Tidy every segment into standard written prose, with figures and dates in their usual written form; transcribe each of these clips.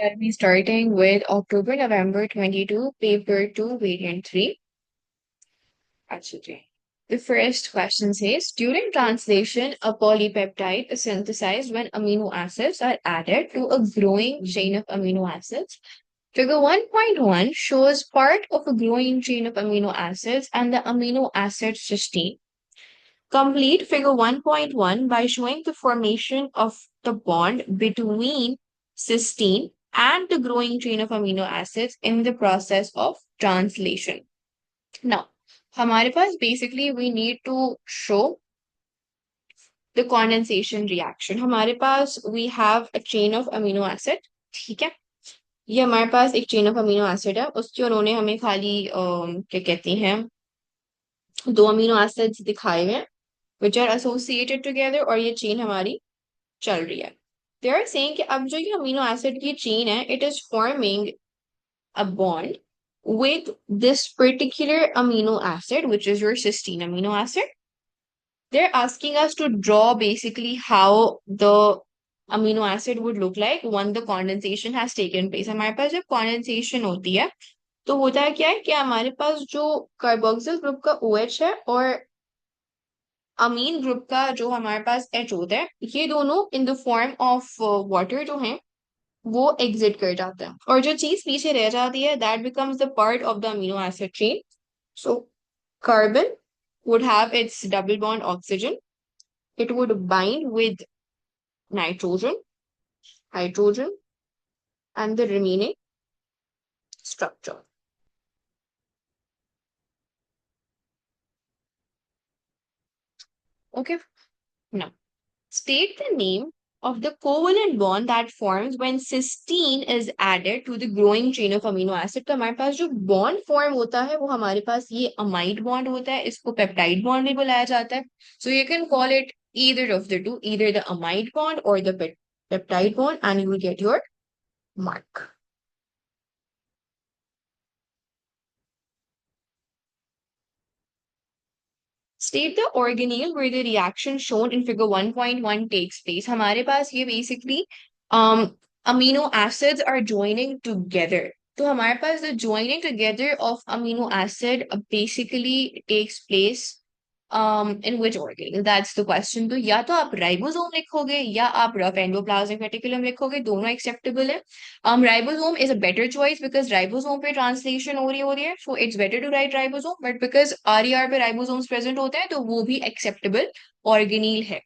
I'll be starting with October November 22, paper 2, variant 3. Actually, the first question says during translation, a polypeptide is synthesized when amino acids are added to a growing chain of amino acids. Figure 1.1 shows part of a growing chain of amino acids and the amino acid cysteine. Complete figure 1.1 by showing the formation of the bond between cysteine and the growing chain of amino acids in the process of translation. Now, हमारे पास basically we need to show the condensation reaction. हमारे पास we have a chain of amino acid, ठीक है? ये हमारे पास एक chain of amino acid है, उसके उन्होंने हमें खाली क्या कहती हैं दो amino acids दिखाए हुए हैं which are associated together और ये chain हमारी चल रही है. They are saying कि अब जो ये amino acid की chain है, it is forming a bond with this particular amino acid, which is your cysteine amino acid. They're asking us to draw basically how the amino acid would look like when the condensation has taken place. हमारे पास जब condensation होती है तो होता है क्या है कि हमारे पास जो कार्बोक्सिल ग्रुप का OH है और अमीन ग्रुप का जो हमारे पास H होता है ये दोनों इन द फॉर्म ऑफ वाटर जो है वो एग्जिट कर जाता है और जो चीज पीछे रह जाती है that becomes the part of the amino acid chain. So carbon would have its double bond oxygen. It would bind with nitrogen, hydrogen, and the remaining structure. Okay, now state the name of the covalent bond that forms when cysteine is added to the growing chain of amino acid. तो हमारे पास जो bond form होता है वो हमारे पास ये amide bond होता है, इसको peptide bond भी बुलाया जाता है. So you can call it either of the two, either the amide bond or the peptide bond, and you will get your mark. State the organelle where the reaction shown in figure 1.1 takes place. हमारे पास ये basically amino acids are joining together. तो हमारे पास the joining together of amino acid basically takes place in which organelle? That's the question. तो या तो आप ribosome लिखोगे या आप रफ एंडोप्लाज्मिक रेटिकुलम लिखोगे, दोनों एक्सेप्टेबल है. Ribosome is a better choice because ribosome पे translation हो रही है, so it's better to write ribosome, but because RER पे ribosomes present होते हैं तो वो भी acceptable organelle है.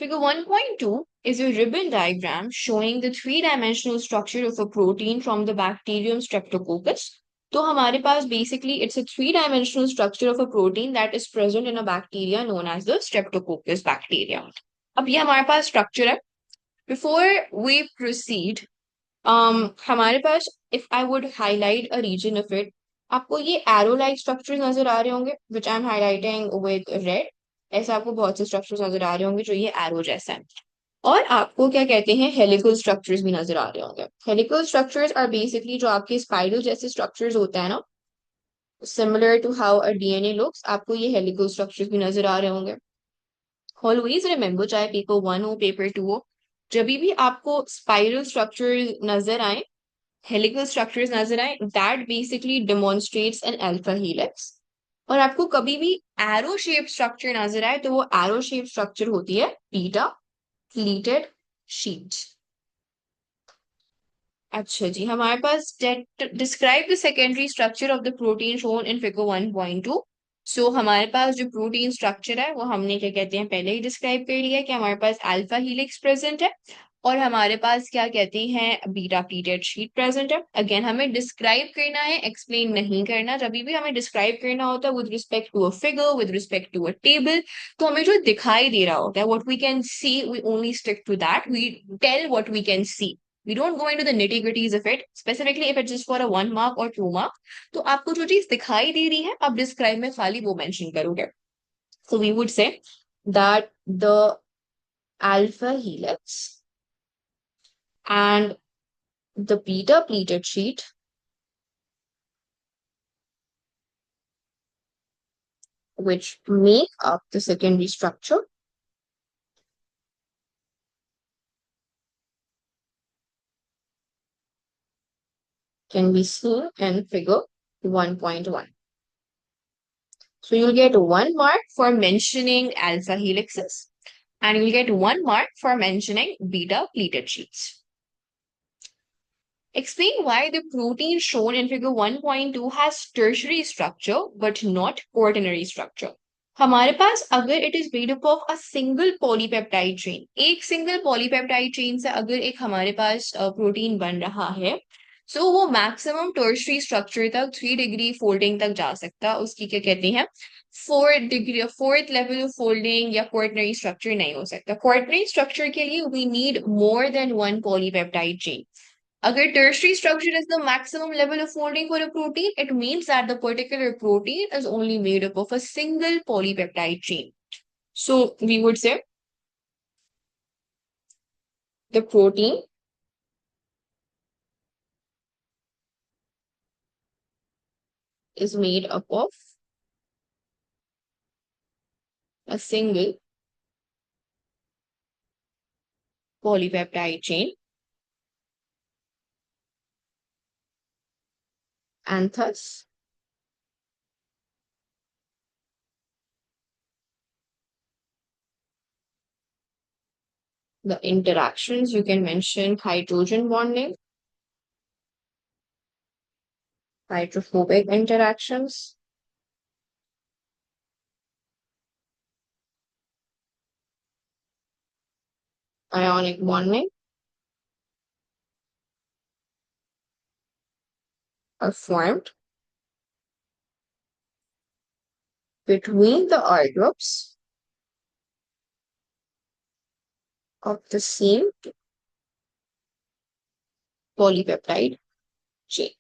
Figure 1.2 is a ribbon diagram showing the three-dimensional structure of a protein from the bacterium Streptococcus. तो हमारे पास basically it's a three-dimensional structure of a protein that is present in a bacteria known as the Streptococcus bacteria. अब ये हमारे पास structure है. Before we proceed, हमारे पास if I would highlight a region of it, आपको ये arrow-like structures नजर आ रहे होंगे, which I'm highlighting with red. ऐसे आपको बहुत से structures नजर आ रहे होंगे जो ये arrow जैसा है. और आपको क्या कहते हैं हेलिकल स्ट्रक्चर्स भी नजर आ रहे होंगे. हेलिकल स्ट्रक्चर्स आर बेसिकली जो आपके स्पाइरल जैसे स्ट्रक्चर्स होता है ना, similar to how a DNA looks, आपको ये हेलिकल स्ट्रक्चर्स भी नजर आ रहे होंगे. ऑलवेज रिमेंबर, चाहे पेपर 1 हो पेपर 2 हो, जब भी आपको स्पाइरल स्ट्रक्चर नजर आए, हेलिकल स्ट्रक्चर्स नजर आए, that basically demonstrates an alpha helix. और आपको कभी भी एरो शेप स्ट्रक्चर नजर आए तो वो एरो शेप स्ट्रक्चर होती है बीटा प्लीटेड शीट. अच्छा जी, हमारे पास describe the secondary structure of the protein shown in figure 1.2. So हमारे पास जो प्रोटीन स्ट्रक्चर है वो हमने क्या कहते हैं पहले ही डिस्क्राइब कर लिया कि हमारे पास अल्फा हीलिक्स प्रेजेंट है और हमारे पास क्या कहते हैं बीटा प्लीटेड शीट प्रेजेंट है. अगेन हमें डिस्क्राइब करना है, एक्सप्लेन नहीं करना. जब भी हमें डिस्क्राइब करना होता है with respect to a figure, with respect to a table, तो हमें जो दिखाई दे रहा होता है what we can see, we only stick to that, we tell what we can see. We don't go into the nitty gritties of it, specifically if it's just for a 1 mark or 2 mark. तो आपको जो चीज दिखाई दे रही है आप describe में खाली वो मेंशन करोगे. So we would say that the alpha helix and the beta pleated sheet which make up the secondary structure can be seen in figure 1.1. So you'll get 1 mark for mentioning alpha helixes and you'll get 1 mark for mentioning beta pleated sheets. Explain why the protein shown in figure 1.2 has tertiary structure but not quaternary structure. हमारे पास अगर it is made up of a single polypeptide chain, एक single polypeptide chain से अगर एक हमारे पास protein बन रहा है, so वो maximum tertiary structure तक 3 डिग्री folding तक जा सकता है, उसकी क्या कहते हैं 4 degree 4th level of folding या quaternary structure नहीं हो सकता. Quaternary structure के लिए we need more than one polypeptide chain. Agar tertiary structure is the maximum level of folding for a protein, it means that the particular protein is only made up of a single polypeptide chain. So we would say the protein is made up of a single polypeptide chain and thus the interactions you can mention hydrogen bonding, hydrophobic interactions, ionic bonding are formed between the R groups of the same polypeptide chain.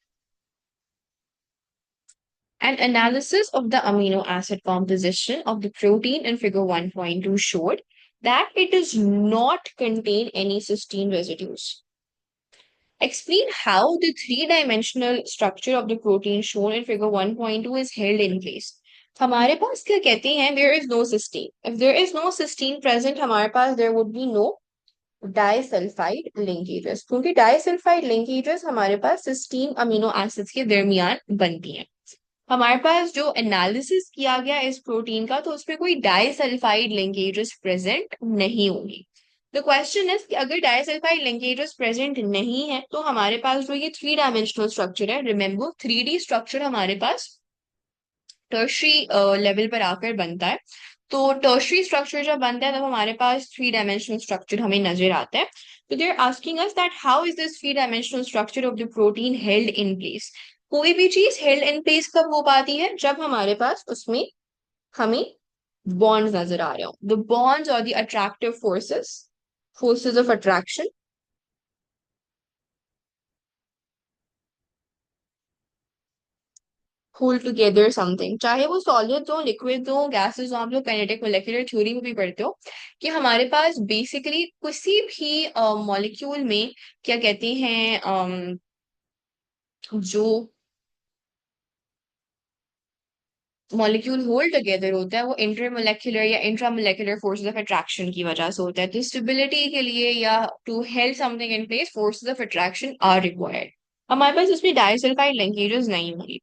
An analysis of the amino acid composition of the protein in figure 1.2 showed that it does not contain any cysteine residues. Explain how the three-dimensional structure of the protein shown in figure 1.2 is held in place. हमारे पास क्या कहते हैं there is no cysteine. If there is no cysteine present, हमारे पास there would be no disulphide linkages क्योंकि disulphide linkages हमारे पास cysteine amino acids के दरमियान बनती हैं. हमारे पास जो एनालिसिस किया गया इस प्रोटीन का तो उसमें कोई डाइसल्फाइड लिंकेजेस प्रेजेंट नहीं होंगी. द क्वेश्चन इज कि अगर डाइसल्फाइड लिंकेजेस प्रेजेंट नहीं है तो हमारे पास जो ये 3 डायमेंशनल स्ट्रक्चर है, रिमेंबर 3D स्ट्रक्चर हमारे पास टर्शरी लेवल पर आकर बनता है. तो टर्शरी स्ट्रक्चर जब बनता है तब हमारे पास 3 डायमेंशनल स्ट्रक्चर हमें नजर आता है. तो they are asking us that how is this 3 dimensional structure of the protein held in place. कोई भी चीज हेल्ड इन प्लेस कब हो पाती है जब हमारे पास उसमें हमें बॉन्ड्स नजर आ रहे हो. द बॉन्ड्स और the attractive forces, forces of attraction hold together something, चाहे वो सॉलिड्स हो, लिक्विड्स हो, गैसेस हो. आप लोग काइनेटिक मोलेकुलर थ्योरी में भी पढ़ते हो कि हमारे पास बेसिकली किसी भी मॉलिक्यूल में क्या कहते हैं जो मॉलिक्यूल होल्ड टुगेदर होता है वो इंटरमोलेक्युलर या इंट्रामोलेक्युलर फोर्सेस ऑफ अट्रैक्शन की वजह से होता है. तो स्टेबिलिटी के लिए या to held something in place forces of attraction are required. हमारे पास इसमें डाइसल्फाइड लिंकेजेस नहीं होंगी.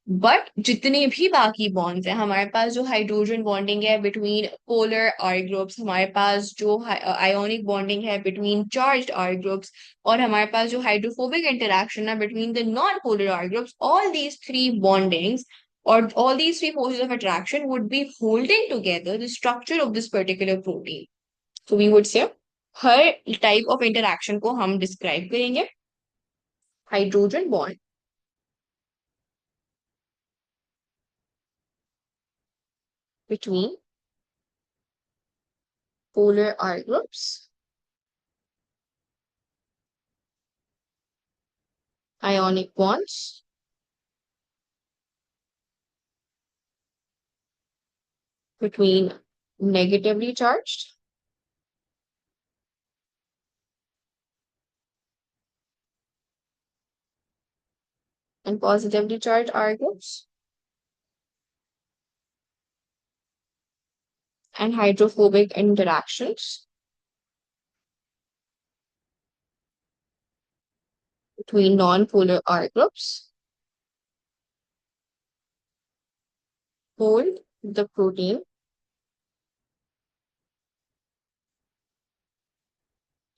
बट जितने भी बाकी बॉन्ड्स हैं हमारे पास, जो हाइड्रोजन बॉन्डिंग है बिटवीन पोलर आर ग्रुप्स, हमारे पास जो आयोनिक बॉन्डिंग है बिटवीन चार्ज्ड आर ग्रुप्स, और हमारे पास जो हाइड्रोफोबिक इंटरेक्शन है between the non polar R groups, all these three bondings or all these three forces of attraction would be holding together the structure of this particular protein. So we would say her type of interaction को हम describe करेंगे. Hydrogen bond between polar R groups, ionic bonds between negatively charged and positively charged R groups, and hydrophobic interactions between non-polar R groups, hold the protein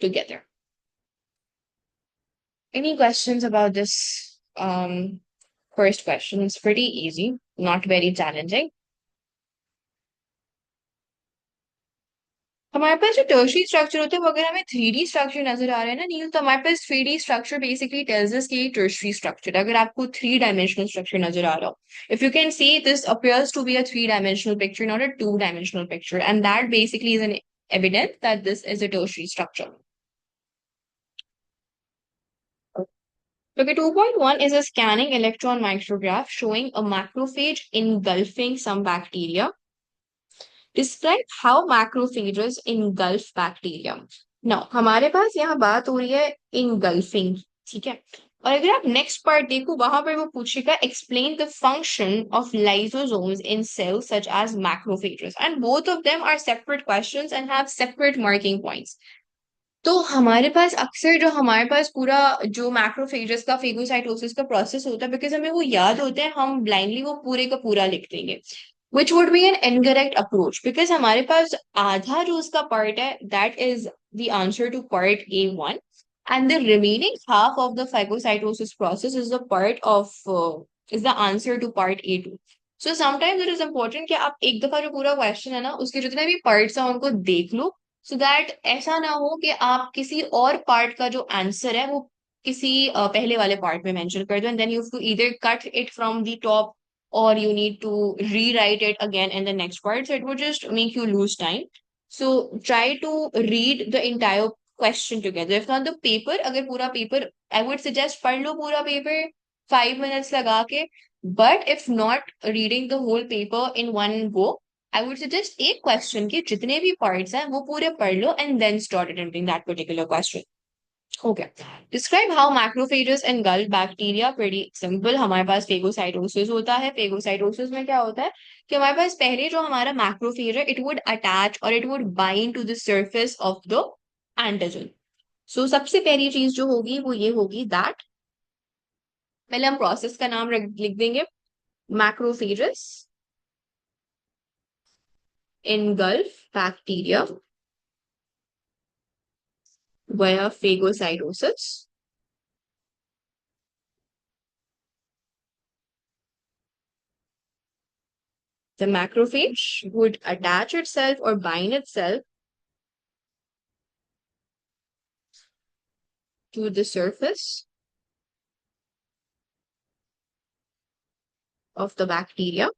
together. Any questions about this first question? It's pretty easy, not very challenging. हमारे पास जो tertiary structure होते हैं वो अगर हमें three D structure नजर आ रहा है ना नील, तो हमारे पास three D structure basically tells us कि टर्शरी स्ट्रक्चर अगर आपको थ्री डायमेंशनल स्ट्रक्चर नजर आ रहा हो, if you can see this appears to be a three dimensional picture not a two dimensional picture, and that basically is an evidence that this is a tertiary structure. Okay, 2.1 is a scanning electron micrograph showing a macrophage engulfing some bacteria. Describe how macrophages engulf bacteria. Now, हमारे पास यहाँ बात हो रही है engulfing, ठीक है? और अगर आप नेक्स्ट पार्ट देखो वहां पर वो पूछेगा explain the function of lysosomes in cells such as macrophages, and both of them are separate questions and have separate marking points. तो हमारे पास अक्सर जो हमारे पास पूरा जो मैक्रोफेजेस का फेगोसाइटोसिस का प्रोसेस होता है, बिकॉज हमें वो याद होता है, हम ब्लाइंडली वो पूरे का पूरा लिख देंगे, which would be an incorrect approach, because हमारे पास आधा जो उसका पार्ट है that is the answer to part A1, and the remaining half of the phagocytosis process is the part of is the answer to part A2. So sometimes it is important कि आप एक दफा जो पूरा question है ना उसके जितने भी पार्ट्स हैं उनको देख लो, सो दैट ऐसा ना हो कि आप किसी और पार्ट का जो आंसर है वो किसी पहले वाले पार्ट में मेंशन कर दो, and then you have to either cut it from the top or you need to rewrite it again in the next part, so it would just make you lose time. So try to read the entire question together. If not the paper, अगर पूरा paper, I would suggest पढ़ लो पूरा paper 5 minutes लगा के, but if not reading the whole paper in one go, I would suggest एक question के जितने भी parts हैं वो पूरे पढ़ लो and then start attempting that particular question. Okay. Describe how macrophages engulf bacteria. Pretty simple. हमारे पास phagocytosis होता है. Phagocytosis में क्या होता है कि हमारे पास पहले जो हमारा macrophage है, it would attach or it would bind to the surface of the antigen. So सबसे पहली चीज जो होगी वो ये होगी that पहले हम प्रोसेस का नाम लिख देंगे, macrophages engulf bacteria via phagocytosis. The macrophage would attach itself or bind itself to the surface of the bacteria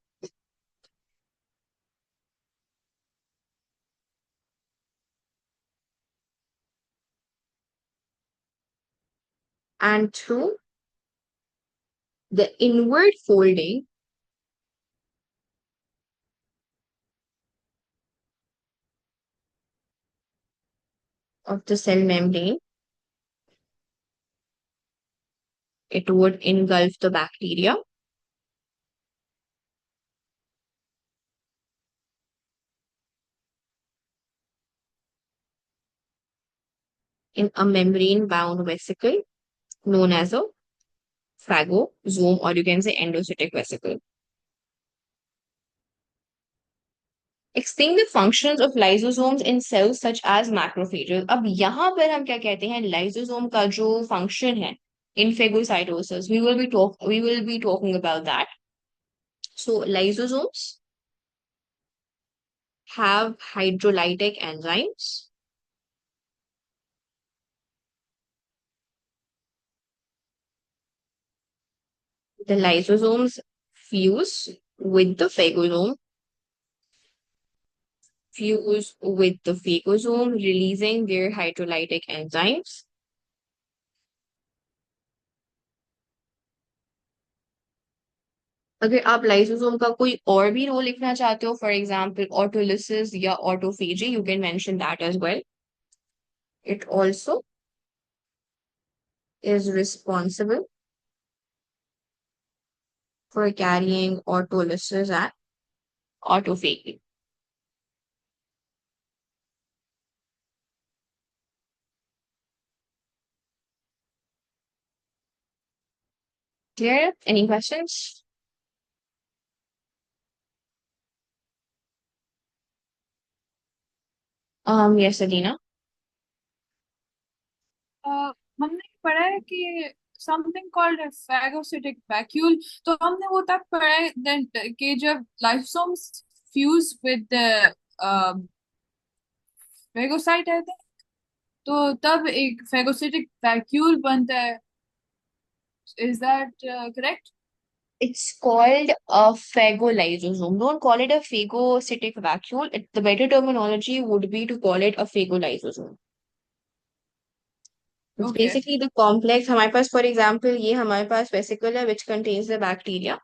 and through the inward folding of the cell membrane, it would engulf the bacteria. In a membrane-bound vesicle known as a phagosome, or you can say endocytic vesicle. Explain the functions of lysosomes in cells such as macrophages. अब यहाँ पर हम क्या कहते हैं, lysosome का जो function है in phagocytosis, we will be talking about that. So lysosomes have hydrolytic enzymes. The lysosomes fuse with the phagosome, releasing their hydrolytic enzymes. अगर आप लाइसोसोम का कोई और भी रोल लिखना चाहते हो, फॉर एग्जाम्पल ऑटोलिसिस या autophagy, you can mention that as well. It also is responsible for carrying autolysis and autophagy. Clear? Any questions? Yes, Adina. हमने पढ़ा है कि समथिंग कॉल्ड फैगोसिटिक वैक्यूल, तो हमने वो तब पढ़ा है कि जब लाइसोम्स फ्यूज विद फेगोसाइट है, तो तब एक फेगोसिटिक वैक्यूल बनता है. Is that correct? It's called a phagolysosome. Don't call it a phagocytic vacuole. The better terminology would be to call it a phagolysosome. It's okay. basically the complex. हमारे पास for example ये हमारे पास vesicle है which contains the bacteria,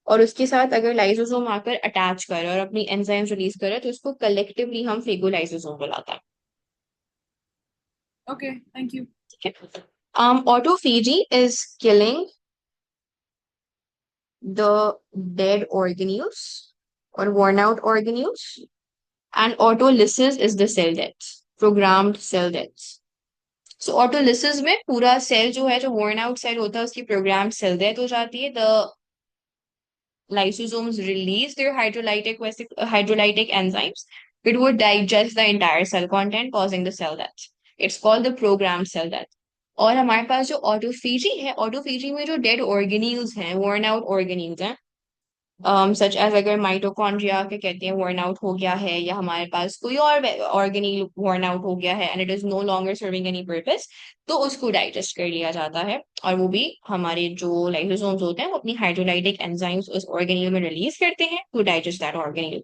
और उसके साथ अगर lysosome आकर attach करे और अपनी एंजाइम्स रिलीज करे तो उसको कलेक्टिवली हम फेगोलाइसोसोम बुलाते हैं. Okay, thank you. ठीक है. Autophagy is killing the dead organelles or worn out organelles, and autolysis is the cell death, programmed cell death. So autolysis में पूरा सेल जो है जो worn out सेल होता है उसकी programmed cell death हो जाती है. The lysosomes release their hydrolytic enzymes. It would digest the entire cell content, causing the cell death. It's called the programmed cell death. और हमारे पास जो ऑटोफेजी है, ऑटोफेजी में जो डेड ऑर्गेनील्स हैं, worn out organelles हैं, सच एज अगर माइटोकॉन्ड्रिया के कहते हैं वर्न आउट हो गया है, या हमारे पास कोई और ऑर्गेनिल वर्न आउट हो गया है and it is no longer serving any purpose, तो उसको डाइजेस्ट कर लिया जाता है. और वो भी हमारे जो लाइसोसोम्स होते हैं वो अपनी हाइड्रोलाइटिक एंजाइम्स उस ऑर्गेनिल में रिलीज करते हैं to digest that organelle.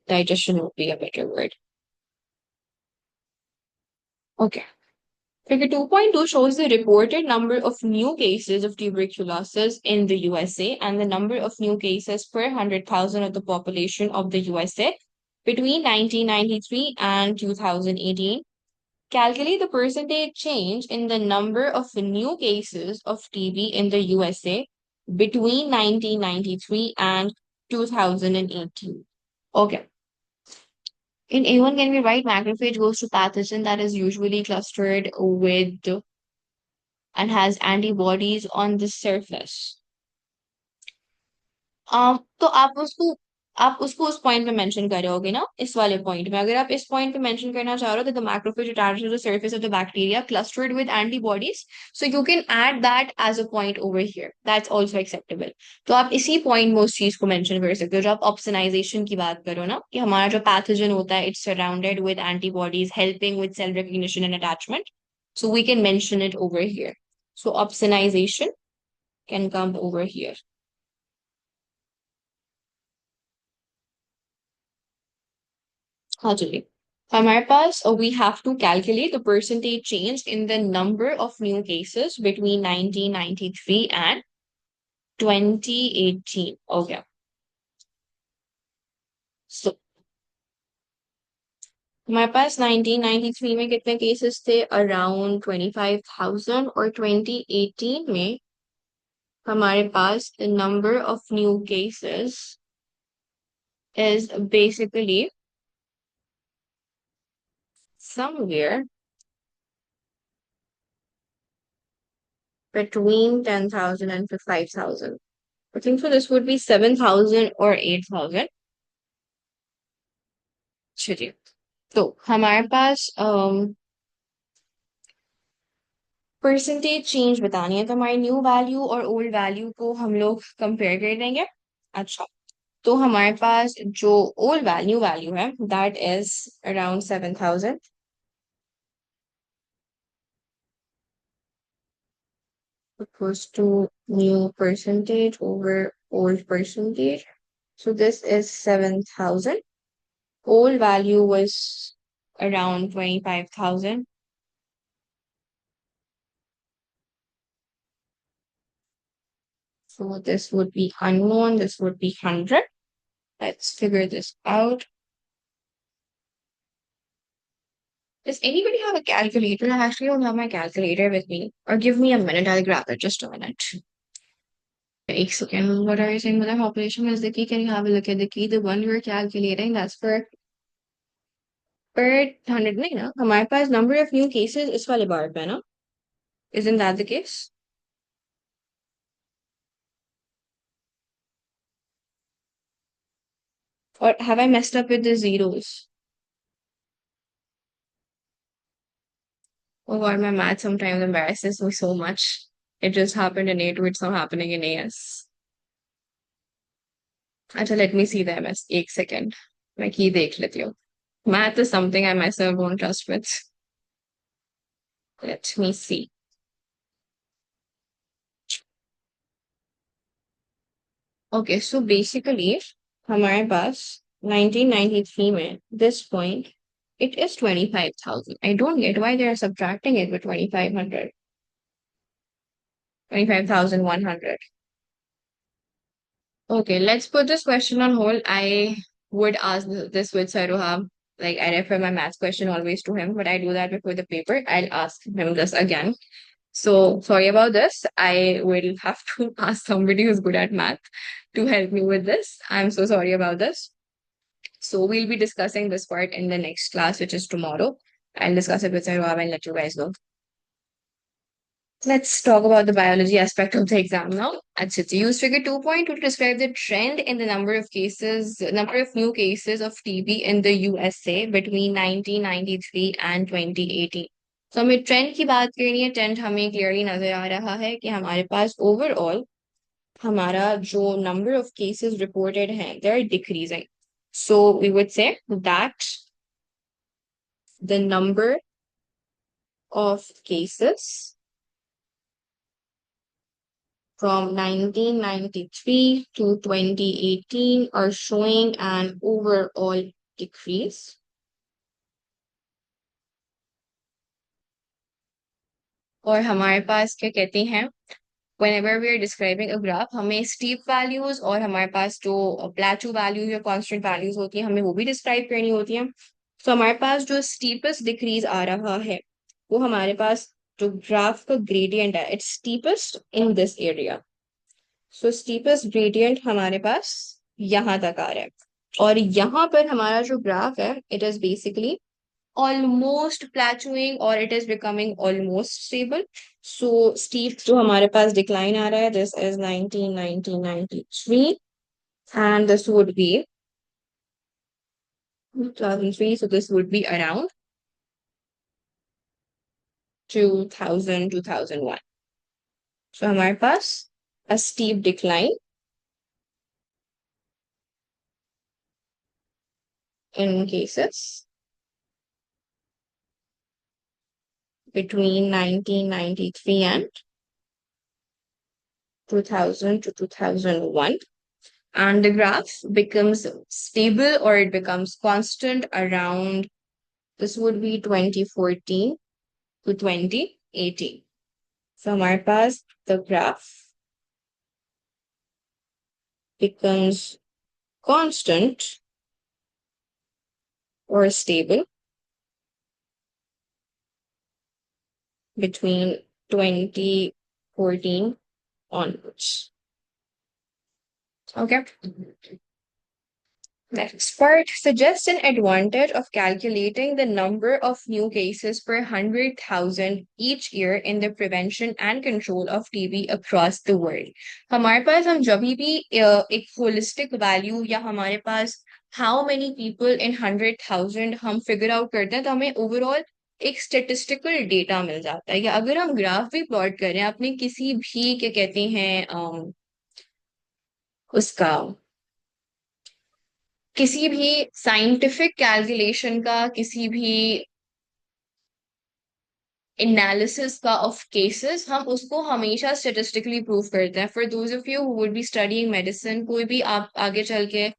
Digestion would be a better word. Okay. Figure 2.2 shows the reported number of new cases of tuberculosis in the USA and the number of new cases per 100,000 of the population of the USA between 1993 and 2018. Calculate the percentage change in the number of new cases of TB in the USA between 1993 and 2018. Okay. In A1, can we write macrophage goes to pathogen that is usually clustered with and has antibodies on the surface. तो आप उसको उस point पे mention कर रहे होगे ना, इस वाले पॉइंट में अगर आप इस पॉइंट पे मेंशन करना चाह रहे हो तो the macrophage attached to the surface of the bacteria clustered with antibodies, so you can add that as a point over here, that's also acceptable. तो आप इसी पॉइंट में उस चीज को मेंशन कर सकते हो जब आप ऑप्सनाइजेशन की बात करो ना, कि हमारा जो पैथोजन होता है it's surrounded with antibodies helping with cell recognition and attachment, so we can mention it over here. So opsonization can come over here. हाँ चलिए. हमारे पास we have to calculate the percentage change in the number of new cases between 1993 and 2018. Okay. So हमारे पास 1993 में कितने cases थे, around 25,000, और 2018 में हमारे पास the number of new cases is basically somewhere between 10,000 and 5,000. I think so this would be 7,000 or 8,000. चलिए. तो हमारे पास परसेंटेज चेंज बतानी है, तो हमारी न्यू वैल्यू और ओल्ड वैल्यू को हम लोग कंपेयर कर देंगे. अच्छा. तो हमारे पास जो ओल्ड वैल्यू वैल्यू है that is around 7,000 equals to new percentage over old percentage. So this is 7,000. Old value was around 25,000. So this would be unknown. This would be 100. Let's figure this out. Does anybody have a calculator? I actually don't have my calculator with me. Or give me a minute. I'll grab it. Just a minute. एक second. What are you saying? What population is the key? Can you have a look at the key? The one you're calculating, that's for per 100 नहीं ना, हमारे पास number of new cases इस वाले बार पे है ना. Isn't that the case? Or have I messed up with the zeros? Oh God, my math sometimes embarrasses me so much. It just happened in A2, it's not happening in AS. अच्छा, let me see the MS. एक second. मैं की देख लेती हूँ. Math is something I myself don't trust with. Let me see. Okay, so basically, हमारे पास 1993 में, this point, it is 25,000. I don't get why they are subtracting it with 2,500. 25,100. Okay, let's put this question on hold. I would ask this with Saruhab. Like, I refer my maths question always to him, but I do that before the paper. I'll ask him this again. So, sorry about this. I will have to ask somebody who's good at math to help me with this. I'm so sorry about this. So, we'll be discussing this part in the next class, which is tomorrow. I'll discuss it with Saruhab and let you guys know. Let's talk about the biology aspect of the exam now. Achha, use figure 2.2 to describe the trend in the number of new cases of TB in the USA between 1993 and 2018. So हमें trend की बात करनी है. Trend हमें clearly नजर आ रहा है कि हमारे पास ओवरऑल हमारा जो नंबर ऑफ केसेस रिपोर्टेड हैं, they are decreasing. So we would say that the number of cases from 1993 to 2018 are showing an overall decrease. और हमारे पास क्या कहते हैं, whenever we are describing a graph, हमें steep values और हमारे पास जो plateau values या constant values होती हैं, हमें वो भी describe करनी होती हैं. So हमारे पास जो steepest decrease आ रहा है, वो हमारे पास जो graph का gradient है, it's steepest in this area. So steepest gradient हमारे पास यहाँ तक आ रहा है. और यहाँ पर हमारा जो ग्राफ है, it is basically almost plateauing or it is becoming almost stable. So steep जो हमारे पास decline आ रहा है, this is 1993 and this would be 2003, so this would be around 2000, 2001. So हमारे पास a steep decline in cases between 1993 and 2000 to 2001, and the graph becomes stable or it becomes constant around, this would be 2014 to 2018. So हमारे पास the graph becomes constant or stable between 2014 onwards. Okay. Next part suggests an advantage of calculating the number of new cases per 100,000 each year in the prevention and control of TB across the world. हमारे पास हम जब भी एक holistic value या हमारे पास how many people in 100,000 हम figure out करते हैं, तो हमें overall एक statistical data मिल जाता है. या अगर हम ग्राफ भी प्लॉट करें अपने किसी भी क्या कहते हैं उसका किसी भी साइंटिफिक कैलकुलेशन का, किसी भी एनालिसिस का ऑफ केसेस, हम उसको हमेशा स्टेटिस्टिकली प्रूव करते हैं. For those of you who would be studying medicine, कोई भी आप आगे चल के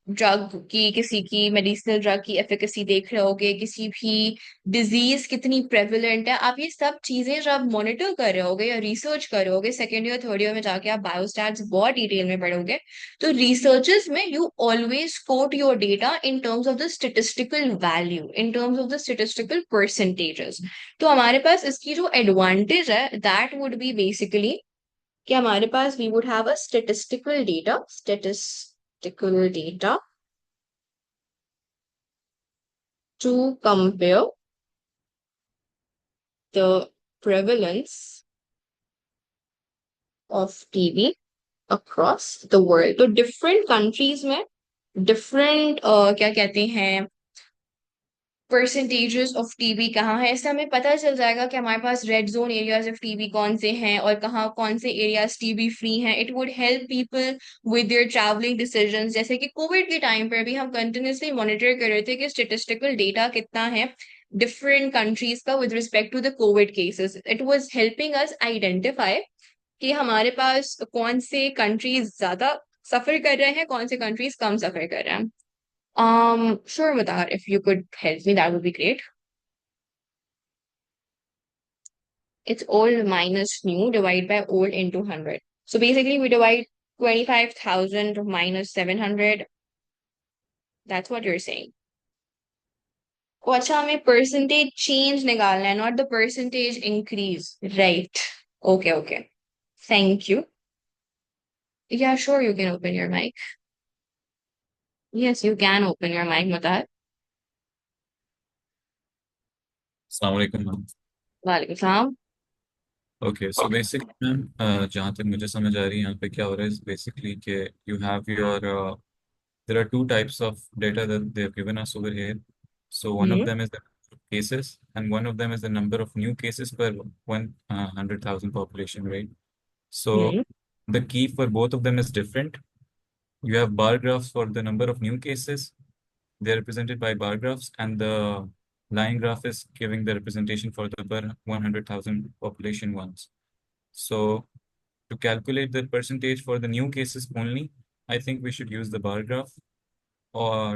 ड्रग की, किसी की मेडिसिनल ड्रग की एफिकेसी देख रहे होगे, किसी भी डिजीज कितनी प्रेवलेंट है, आप ये सब चीजें जब मॉनिटर कर रहे होगे या रिसर्च कर रहे होगे, सेकेंड ईयर थर्ड ईयर में जाके आप बायोस्टैट्स बहुत डिटेल में पढ़ोगे, तो रिसर्चेस में you always quote your data in terms of the statistical value, in terms of the statistical percentages. तो हमारे पास इसकी जो एडवांटेज है, दैट वुड बी बेसिकली कि हमारे पास we would have a statistical data to compare the prevalence of TB across the world. तो different countries में different क्या कहते हैं परसेंटेजेस ऑफ टीबी कहाँ है, इससे हमें पता चल जाएगा कि हमारे पास red zone areas of TB कौन से हैं और कहाँ कौन से एरियाज टीबी फ्री हैं. It would help people with their travelling decisions. जैसे कि कोविड के टाइम पर भी हम कंटिन्यूसली मॉनिटर कर रहे थे कि स्टेटिस्टिकल डेटा कितना है डिफरेंट कंट्रीज का with respect to the COVID cases. It was helping us identify कि हमारे पास कौन से कंट्रीज ज्यादा सफर कर रहे हैं, कौन से कंट्रीज कम सफर कर रहे हैं. Sure, Madar, if you could help me, that would be great. It's old minus new, divide by old into 100. So basically, we divide 25,000 minus 700. That's what you're saying. Oh, अच्छा, हमें percentage change निकालना है, not the percentage increase. Right. Okay, okay. Thank you. Yeah, sure, you can open your mic. Yes, you can open your mic, Madar. अस्सलाम वालेकुम ma'am. Walaikum salam. Okay so basically ma'am जहाँ तक मुझे समझ आ रही है यहाँ पे क्या हो रहा है बेसिकली कि you have your there are two types of data that they have given us over here. So one of Hmm. them is the number of cases and one of them is the number of new cases per 100,000 population, right? So Hmm. the key for both of them is different. You have bar graphs for the number of new cases. They are represented by bar graphs, and the line graph is giving the representation for the per 100,000 population ones. So to calculate the percentage for the new cases only, I think we should use the bar graph. Or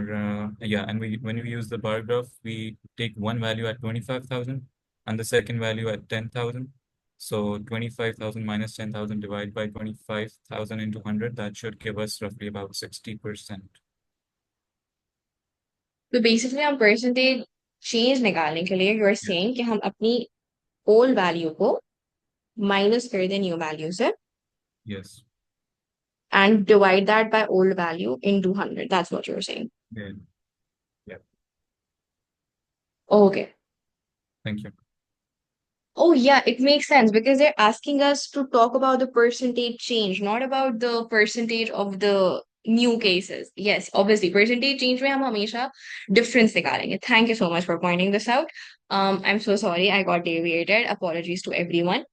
yeah, and when we use the bar graph, we take one value at 25,000 and the second value at 10,000. So 25,000 minus 10,000 divided by 25,000 into 100, that should give us roughly about 60%. तो basically हम percentage change निकालने के लिए you are Yes. Saying कि हम अपनी old value को minus कर दें न्यू वैल्यू से Yes. And divide that by old value into 100. That's what you are saying. Yeah. Yeah. Okay. Thank you. Oh yeah, it makes sense because they're asking us to talk about the percentage change, not about the percentage of the new cases. Yes, obviously percentage change में हम हमेशा difference निकालेंगे. Thank you so much for pointing this out. I'm so sorry I got deviated. Apologies to everyone.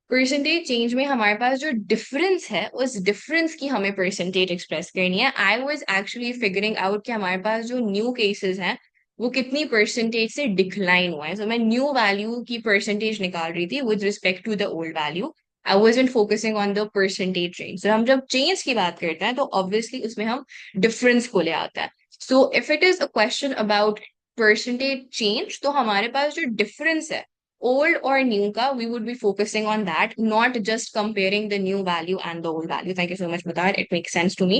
Percentage change में हमारे पास जो difference है उस डिफरेंस की हमें परसेंटेज एक्सप्रेस करनी है. I was actually figuring out कि हमारे पास जो न्यू केसेस हैं वो कितनी परसेंटेज से डिक्लाइन हुआ है. सो मैं न्यू वैल्यू की परसेंटेज निकाल रही थी with respect to the old value. I wasn't focusing on the percentage change. So हम जब चेंज की बात करते हैं तो ऑब्वियसली उसमें हम डिफरेंस को ले आता है. So if it is a question about percentage change तो हमारे पास जो डिफरेंस है old or new ka, we would be focusing on that, not just comparing the new value and the old value. Thank you so much, Mutar. It makes sense to me.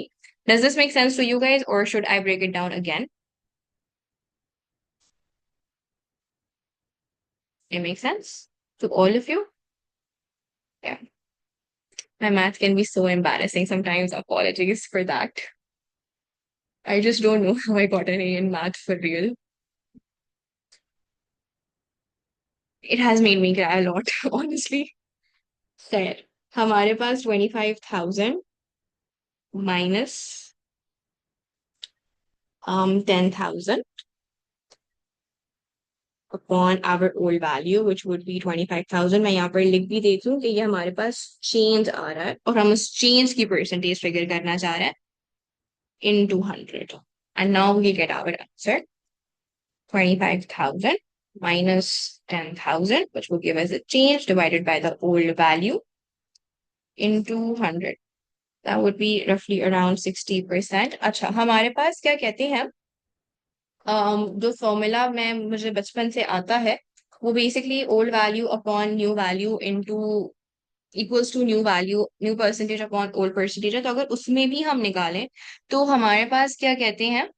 Does this make sense to you guys, or should I break it down again? It makes sense to all of you? Yeah. My math can be so embarrassing sometimes. Apologies for that. I just don't know how I got an A in math for real. It has made me cry a lot, honestly. खैर, हमारे पास 25,000 minus 10,000 upon our old value, which would be 25,000. मैं यहाँ पर लिख भी देती हूँ कि ये हमारे पास चेंज आ रहा है और हम उस चेंज की परसेंटेज फिगर करना चाह रहे हैं in 200. And now we get our answer. 25,000 minus 10,000, which will give us a change divided by the old value into 100. That would be roughly around 60%. अच्छा, हमारे पास क्या कहते हैं जो फॉर्मूला में मुझे बचपन से आता है वो basically old value upon new value into equals to new value new percentage upon old percentage है. तो अगर उसमें भी हम निकालें तो हमारे पास क्या कहते हैं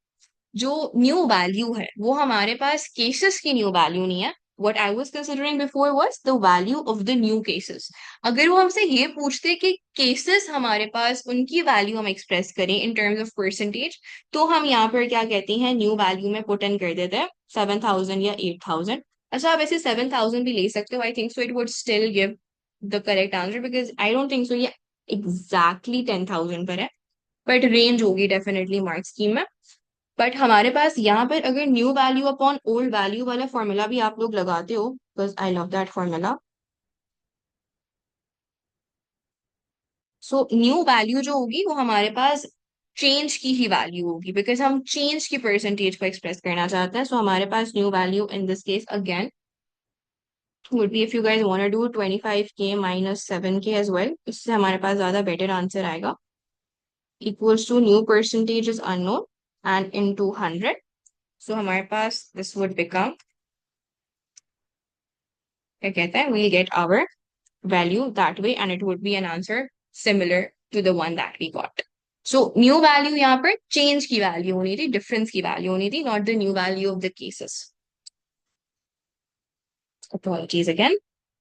जो न्यू वैल्यू है वो हमारे पास केसेस की न्यू वैल्यू नहीं है. What I was considering before was the value of the new cases. अगर वो हमसे ये पूछते कि केसेस हमारे पास उनकी वैल्यू हम एक्सप्रेस करें इन टर्म्स ऑफ परसेंटेज तो हम यहाँ पर क्या कहते हैं न्यू वैल्यू में पुट इन कर देते हैं 7,000 या 8,000. अच्छा, आप ऐसे 7,000 भी ले सकते हो, आई think so it would still give the correct answer, because I don't think so ये एग्जैक्टली 10,000 पर है, बट रेंज होगी डेफिनेटली मार्क स्कीम में। बट हमारे पास यहाँ पर अगर new value upon old value वाला फॉर्मूला भी आप लोग लगाते हो, because I love that formula. So new value जो होगी वो हमारे पास चेंज की ही वैल्यू होगी, बिकॉज हम चेंज की परसेंटेज को एक्सप्रेस करना चाहते हैं। सो हमारे पास new value in this case again would be, if you guys want to do 25k minus 7k as well, इससे हमारे पास ज्यादा बेटर आंसर आएगा। equals to new percentage is unknown and into 100, so हमारे पास this would become, क्या कहते हैं, we'll get our value that way and it would be an answer similar to the one that we got. So new value यहाँ पर change की value होनी थी, difference की value होनी थी, not the new value of the cases. Apologies again.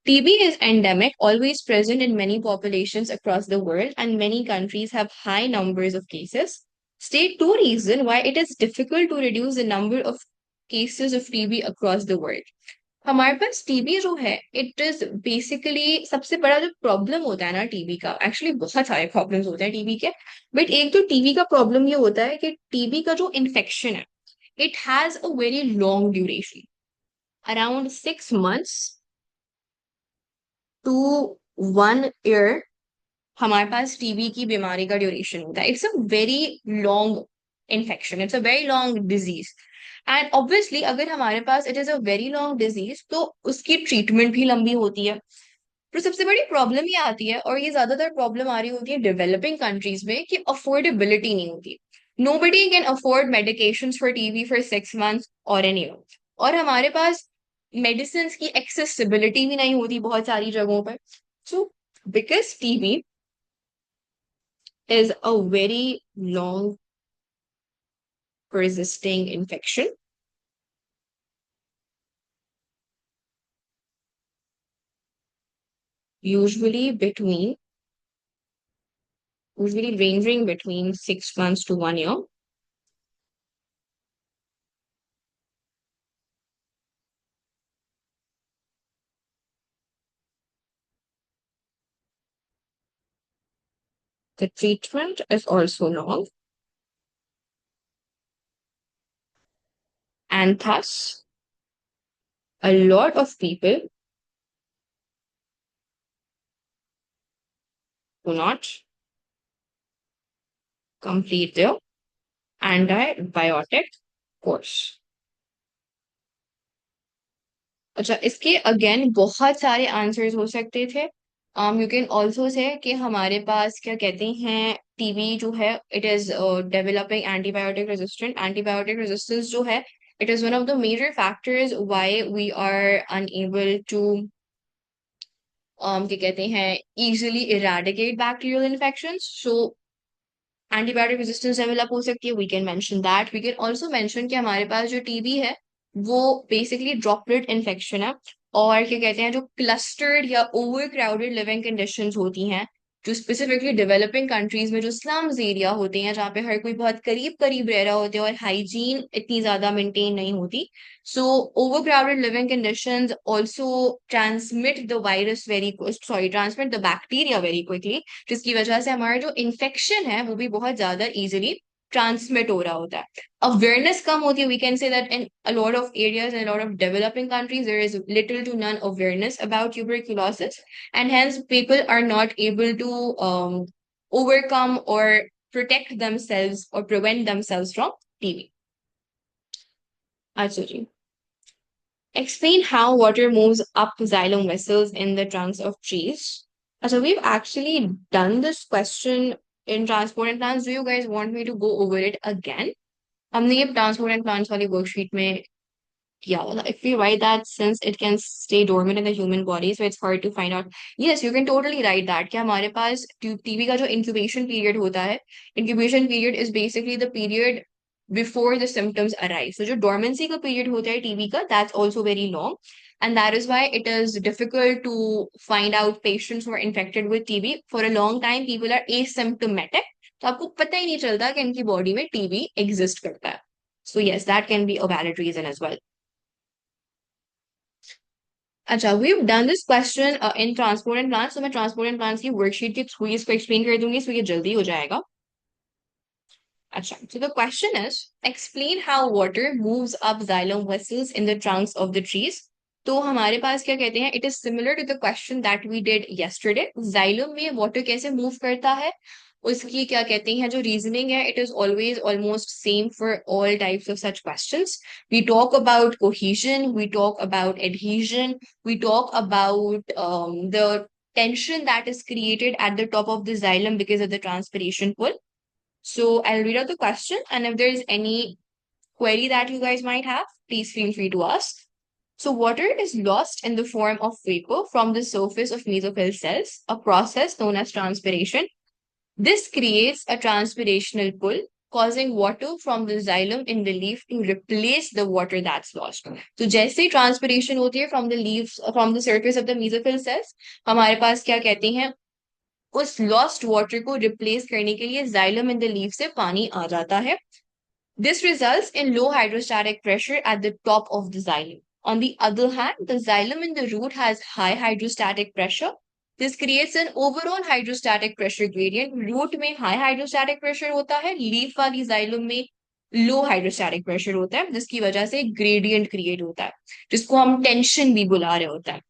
TB is endemic, always present in many populations across the world, and many countries have high numbers of cases. State two reasons why it is difficult to reduce the number of cases of TB across the world. हमारे पास TB जो है, it is basically, सबसे बड़ा जो problem होता है ना TB का, एक्चुअली बहुत सारे प्रॉब्लम्स होते हैं टीबी के, बट एक तो टीबी का प्रॉब्लम ये होता है कि टीबी का जो इन्फेक्शन है, it has a very long duration, around 6 months to 1 year हमारे पास टीबी की बीमारी का ड्यूरेशन होता है। It's a very long infection, it's a very long disease, and obviously अगर हमारे पास it is a very long disease तो उसकी ट्रीटमेंट भी लंबी होती है। तो सबसे बड़ी प्रॉब्लम ये आती है, और ये ज्यादातर प्रॉब्लम आ रही होती है डेवलपिंग कंट्रीज में, कि अफोर्डेबिलिटी नहीं होती। Nobody can afford medication for TB for 6 months और एन ईयर, और हमारे पास मेडिसिन की एक्सेसिबिलिटी भी नहीं होती बहुत सारी जगहों पर। So because TB is a very long persisting infection, usually between usually ranging between 6 months to 1 year. The treatment is also long, and thus a lot of people do not complete their antibiotic course. अच्छा, इसके again बहुत सारे answers हो सकते थे। You can also say कि हमारे पास क्या कहते हैं, टीबी जो है it is developing antibiotic resistance जो है, it is one of the major factors why we are unable to क्या कहते हैं, easily eradicate bacterial infections. So antibiotic resistance develop हो सकती है, we can mention that. We can also mention कि हमारे पास जो टीबी है वो बेसिकली ड्रॉपलेट इन्फेक्शन है, और क्या कहते हैं, जो क्लस्टर्ड या ओवर क्राउडेड लिविंग कंडीशंस होती हैं, जो स्पेसिफिकली डेवलपिंग कंट्रीज में जो स्लम्स एरिया होते हैं, जहाँ पे हर कोई बहुत करीब करीब रह रहा होते हैं और हाइजीन इतनी ज्यादा मेंटेन नहीं होती। So over crowded living conditions also transmit the virus very, sorry, transmit the bacteria very quickly, जिसकी वजह से हमारा जो इन्फेक्शन है वो भी बहुत ज्यादा इजिली ट्रांसमिट हो रहा होता है। अवेयरनेस कम होती है, we can say that in a lot of areas and a lot of developing countries there is little to none awareness about tuberculosis, and hence people are not able to overcome or protect themselves or prevent themselves from TB. अच्छा जी, explain how water moves up xylem vessels in the trunks of trees. So we've actually done this question in transport and plants. Do you guys want me to go over it again? हमने ये transport and plants वाली worksheet में किया था. If we write that, since it can stay dormant in the human body, so it's hard to find out. Yes, you can totally write that कि हमारे पास TB का जो incubation period होता है, incubation period is basically the period before the symptoms arise. So जो dormancy का period होता है टीबी का, that's also very long, and that is why it is difficult to find out patients who are infected with TB. For a long time, people are asymptomatic. तो आपको पता ही नहीं चलता कि इनकी बॉडी में टीबी एग्जिस्ट करता है. So yes, that can be a valid reason as well. अच्छा, we've done this question in transport and plants, तो मैं transport and plants की वर्कशीट के थ्रू इसको एक्सप्लेन कर दूंगी, so ये जल्दी हो जाएगा. अच्छा, so the question is, explain how water moves up xylem vessels in the trunks of the trees. तो हमारे पास क्या कहते हैं, it is similar to the question that we did yesterday. Xylem में water कैसे move करता है, उसकी क्या कहते हैं जो reasoning है, it is always almost same for all types of such questions. We talk about cohesion, we talk about adhesion, we talk about the tension that is created at the top of the xylem because of the transpiration pull. So I'll read out the question, and if there's any query that you guys might have, please feel free to ask. So water is lost in the form of vapor from the surface of mesophyll cells, a process known as transpiration. This creates a transpirational pull, causing water from the xylem in the leaf to replace the water that's lost. तो जैसे ही transpiration होती है from the leaves, from the surface of the mesophyll cells, हमारे पास क्या कहते हैं, उस लॉस्ट वाटर को रिप्लेस करने के लिए xylem in the leaf से पानी आ जाता है. This results in low hydrostatic pressure at the top of the xylem. On the other hand, the xylem in the root has high hydrostatic pressure. This creates an overall hydrostatic pressure gradient. Root में high hydrostatic pressure होता है, leaf वाली xylem में low hydrostatic pressure होता है, जिसकी वजह से gradient create होता है, जिसको हम tension भी बुला रहे होता है.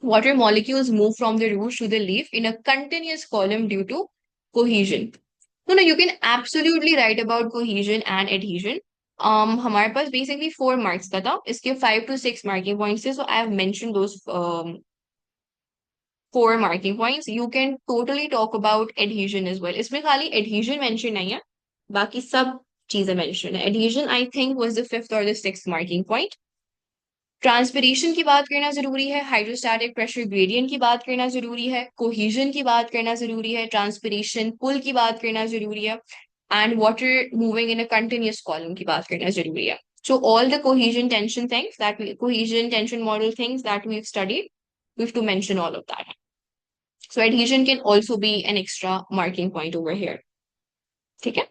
Water molecules move from the root to the leaf in a continuous column due to cohesion. No, you can absolutely write about cohesion and adhesion. हमारे पास basically 4 marks का था, इसके 5 to 6 marking points थे, so I have mentioned those 4 marking points. You can totally talk about adhesion as well. इसमें खाली adhesion mention नहीं है, बाकी सब चीजें mention है. Adhesion I think was the 5th or the 6th marking point. Transpiration की बात करना जरूरी है, हाइड्रोस्टैटिक प्रेशर ग्रेडियंट की बात करना जरूरी है, कोहेजन की बात करना जरूरी है, ट्रांसपिरेशन पुल की बात करना जरूरी है, and water moving in a continuous column की बात करना जरूरी है. So all the cohesion tension things that we cohesion tension model things that we've studied, we have to mention all of that. So adhesion can also be an extra marking point over here. ठीक है?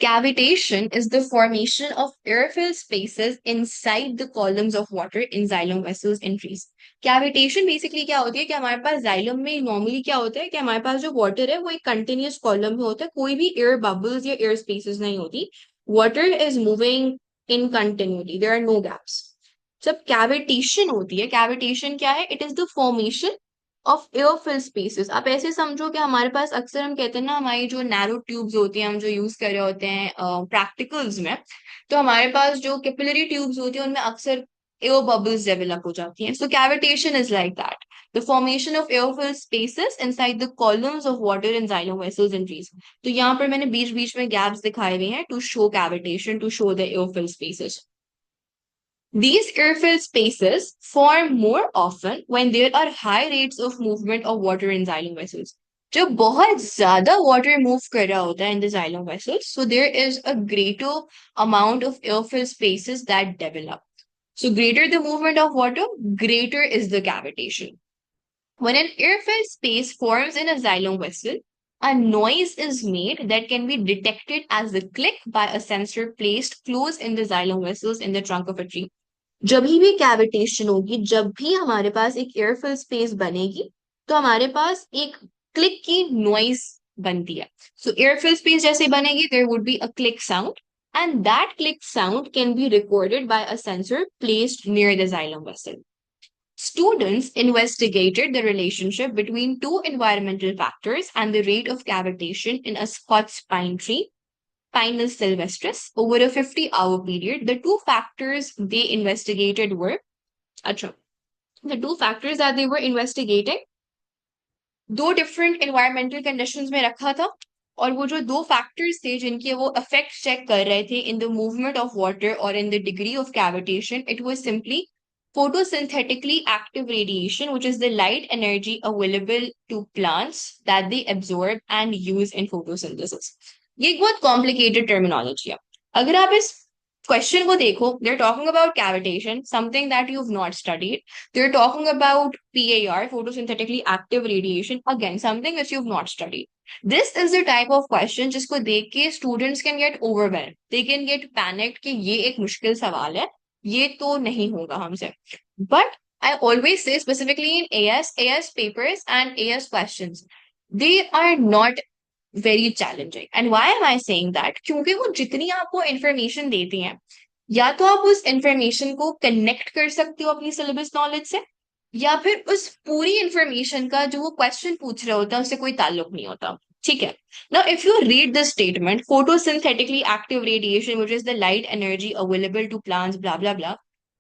Cavitation is the formation of air-filled spaces inside the columns of water in xylem vessels in trees. Cavitation basically क्या होती है कि हमारे पास xylem में normally क्या होता है कि हमारे पास जो water है वो एक continuous column में होता है, कोई भी air bubbles या air spaces नहीं होती. Water is moving in continuity. There are no gaps. जब cavitation होती है, cavitation क्या है? It is the formation of air fill spaces. आप ऐसे समझो कि हमारे पास अक्सर हम कहते हैं ना, हमारी जो नैरो ट्यूब्स होती हैं हम जो यूज कर रहे होते हैं प्रैक्टिकल्स में, तो हमारे पास जो कैपिलरी ट्यूब्स होती हैं उनमें अक्सर एयर बबल्स डेवलप हो जाती हैं. So cavitation is like that, the formation of air fill spaces inside the columns of water in xylem vessels in trees. तो यहाँ पर मैंने बीच बीच में गैप्स दिखाए हुए हैं to show cavitation, to show the air fill spaces. These airfill spaces form more often when there are high rates of movement of water in xylem vessels. जब बहुत ज्यादा water move कर रहा होता है in the xylem vessels, so there is a greater amount of airfill spaces that develop. So greater the movement of water, greater is the cavitation. When an airfill space forms in a xylem vessel, a noise is made that can be detected as the click by a sensor placed close in the xylem vessels in the trunk of a tree. जब भी cavitation होगी, जब भी हमारे पास एक एयरफिल space बनेगी, तो हमारे पास एक क्लिक की नॉइज बनती है. सो एयरफिल स्पेस जैसे बनेगी, there would be a click sound, and that click sound can be recorded by a sensor placed near the xylem vessel. Students investigated the relationship between two environmental factors and the rate of cavitation in a Scots pine tree, Pinus sylvestris, over a 50-hour period. The two factors they investigated were, the two factors that they were investigating, दो different environmental conditions में रखा था, और वो जो दो factors थे जिनके वो effects check कर रहे थे in the movement of water or in the degree of cavitation, it was simply photosynthetically active radiation, which is the light energy available to plants that they absorb and use in photosynthesis. ये एक बहुत complicated terminology है. अगर आप इस question को देखो, they're talking about cavitation, something that you've not studied. They're talking about PAR, photosynthetically active radiation, again something which you've not studied. This is the type of question जिसको देख के students can get overwhelmed. They can get panicked कि ये एक मुश्किल सवाल है, ये तो नहीं होगा हमसे. But I always say specifically in AS papers and AS questions, they are not very challenging. And why am I saying that? क्योंकि वो जितनी आपको इंफॉर्मेशन देती हैं, या तो आप उस इंफॉर्मेशन को कनेक्ट कर सकते हो अपनी सिलेबस नॉलेज से, या फिर उस पूरी इंफॉर्मेशन का जो वो क्वेश्चन पूछ रहे होता है उससे कोई ताल्लुक नहीं होता. ठीक है. Now, if you read the statement, photosynthetically active radiation, which is the light energy available to plants, blah blah blah,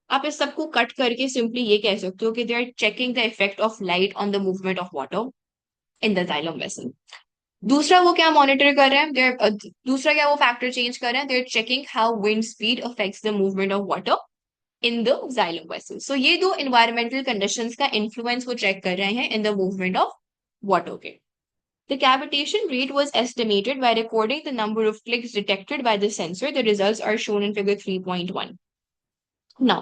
आप इस सबको कट करके सिंपली ये कह सकते हो कि they are checking the effect of light on the movement of water in the xylem vessel. दूसरा वो क्या मॉनिटर कर रहे हैं, दूसरा क्या वो फैक्टर चेंज कर रहे हैं, they are checking how wind speed affects the movement of water in the xylem vessel. So ये दो एनवायरमेंटल कंडीशंस का इन्फ्लुएंस वो चेक कर रहे हैं in the movement of water के. The cavitation rate was estimated by recording the number of clicks detected by the sensor. The results are shown in figure 3.1. Now,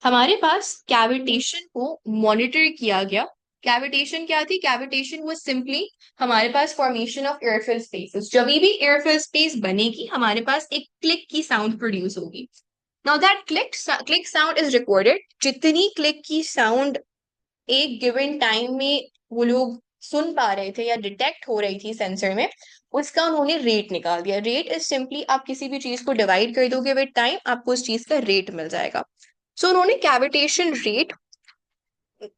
हमारे पास cavitation को monitor किया गया. Cavitation क्या थी? कैविटेशन वो simply हमारे पास formation of एयरफिल spaces. जब भी एयरफिल स्पेस बनेगी हमारे पास एक क्लिक की साउंड प्रोड्यूस होगी. Now that click sound is recorded. जितनी क्लिक की साउंड एक गिवन टाइम में वो लोग सुन पा रहे थे या डिटेक्ट हो रही थी सेंसर में, उसका उन्होंने रेट निकाल दिया. रेट इज सिंपली आप किसी भी चीज को डिवाइड कर दोगे विद टाइम, आपको उस चीज का रेट मिल जाएगा. सो उन्होंने कैविटेशन रेट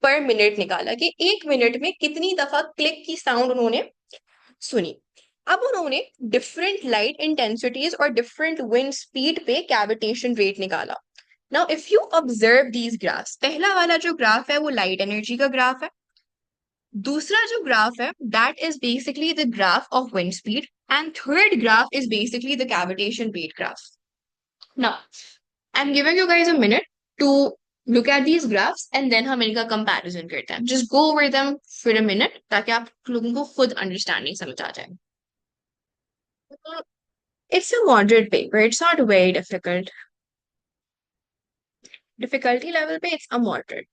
पर मिनट निकाला कि एक मिनट में कितनी दफा क्लिक की साउंड उन्होंने सुनी. अब उन्होंने डिफरेंट लाइट इंटेंसिटीज और डिफरेंट विंड स्पीड पे कैविटेशन रेट निकाला. Now if you observe these graphs, पहला वाला जो ग्राफ है वो लाइट एनर्जी का ग्राफ है. दूसरा जो ग्राफ है that is basically the graph of wind speed, and third graph is basically the cavitation rate graph. Now I am giving you guys a minute to look at these graphs and then हम इनका comparison करते हैं. Just go over them for a minute ताकि आप लोगों को खुद understanding समझ आ जाए. It's a moderate paper. It's not very difficult. Difficulty level पे it's a moderate.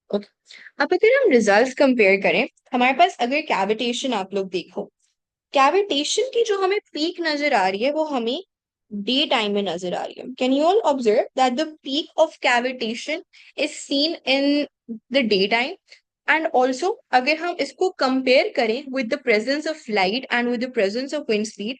Okay. अब अगर हम results compare करें, हमारे पास अगर cavitation आप लोग देखो, कैविटेशन की जो हमें पीक नजर आ रही है वो हमें डे टाइम में नजर आ रही है. Can you all observe that the peak of cavitation is seen in the day time. And also अगर हम इसको कंपेयर करें with the presence of light and with the presence of wind speed,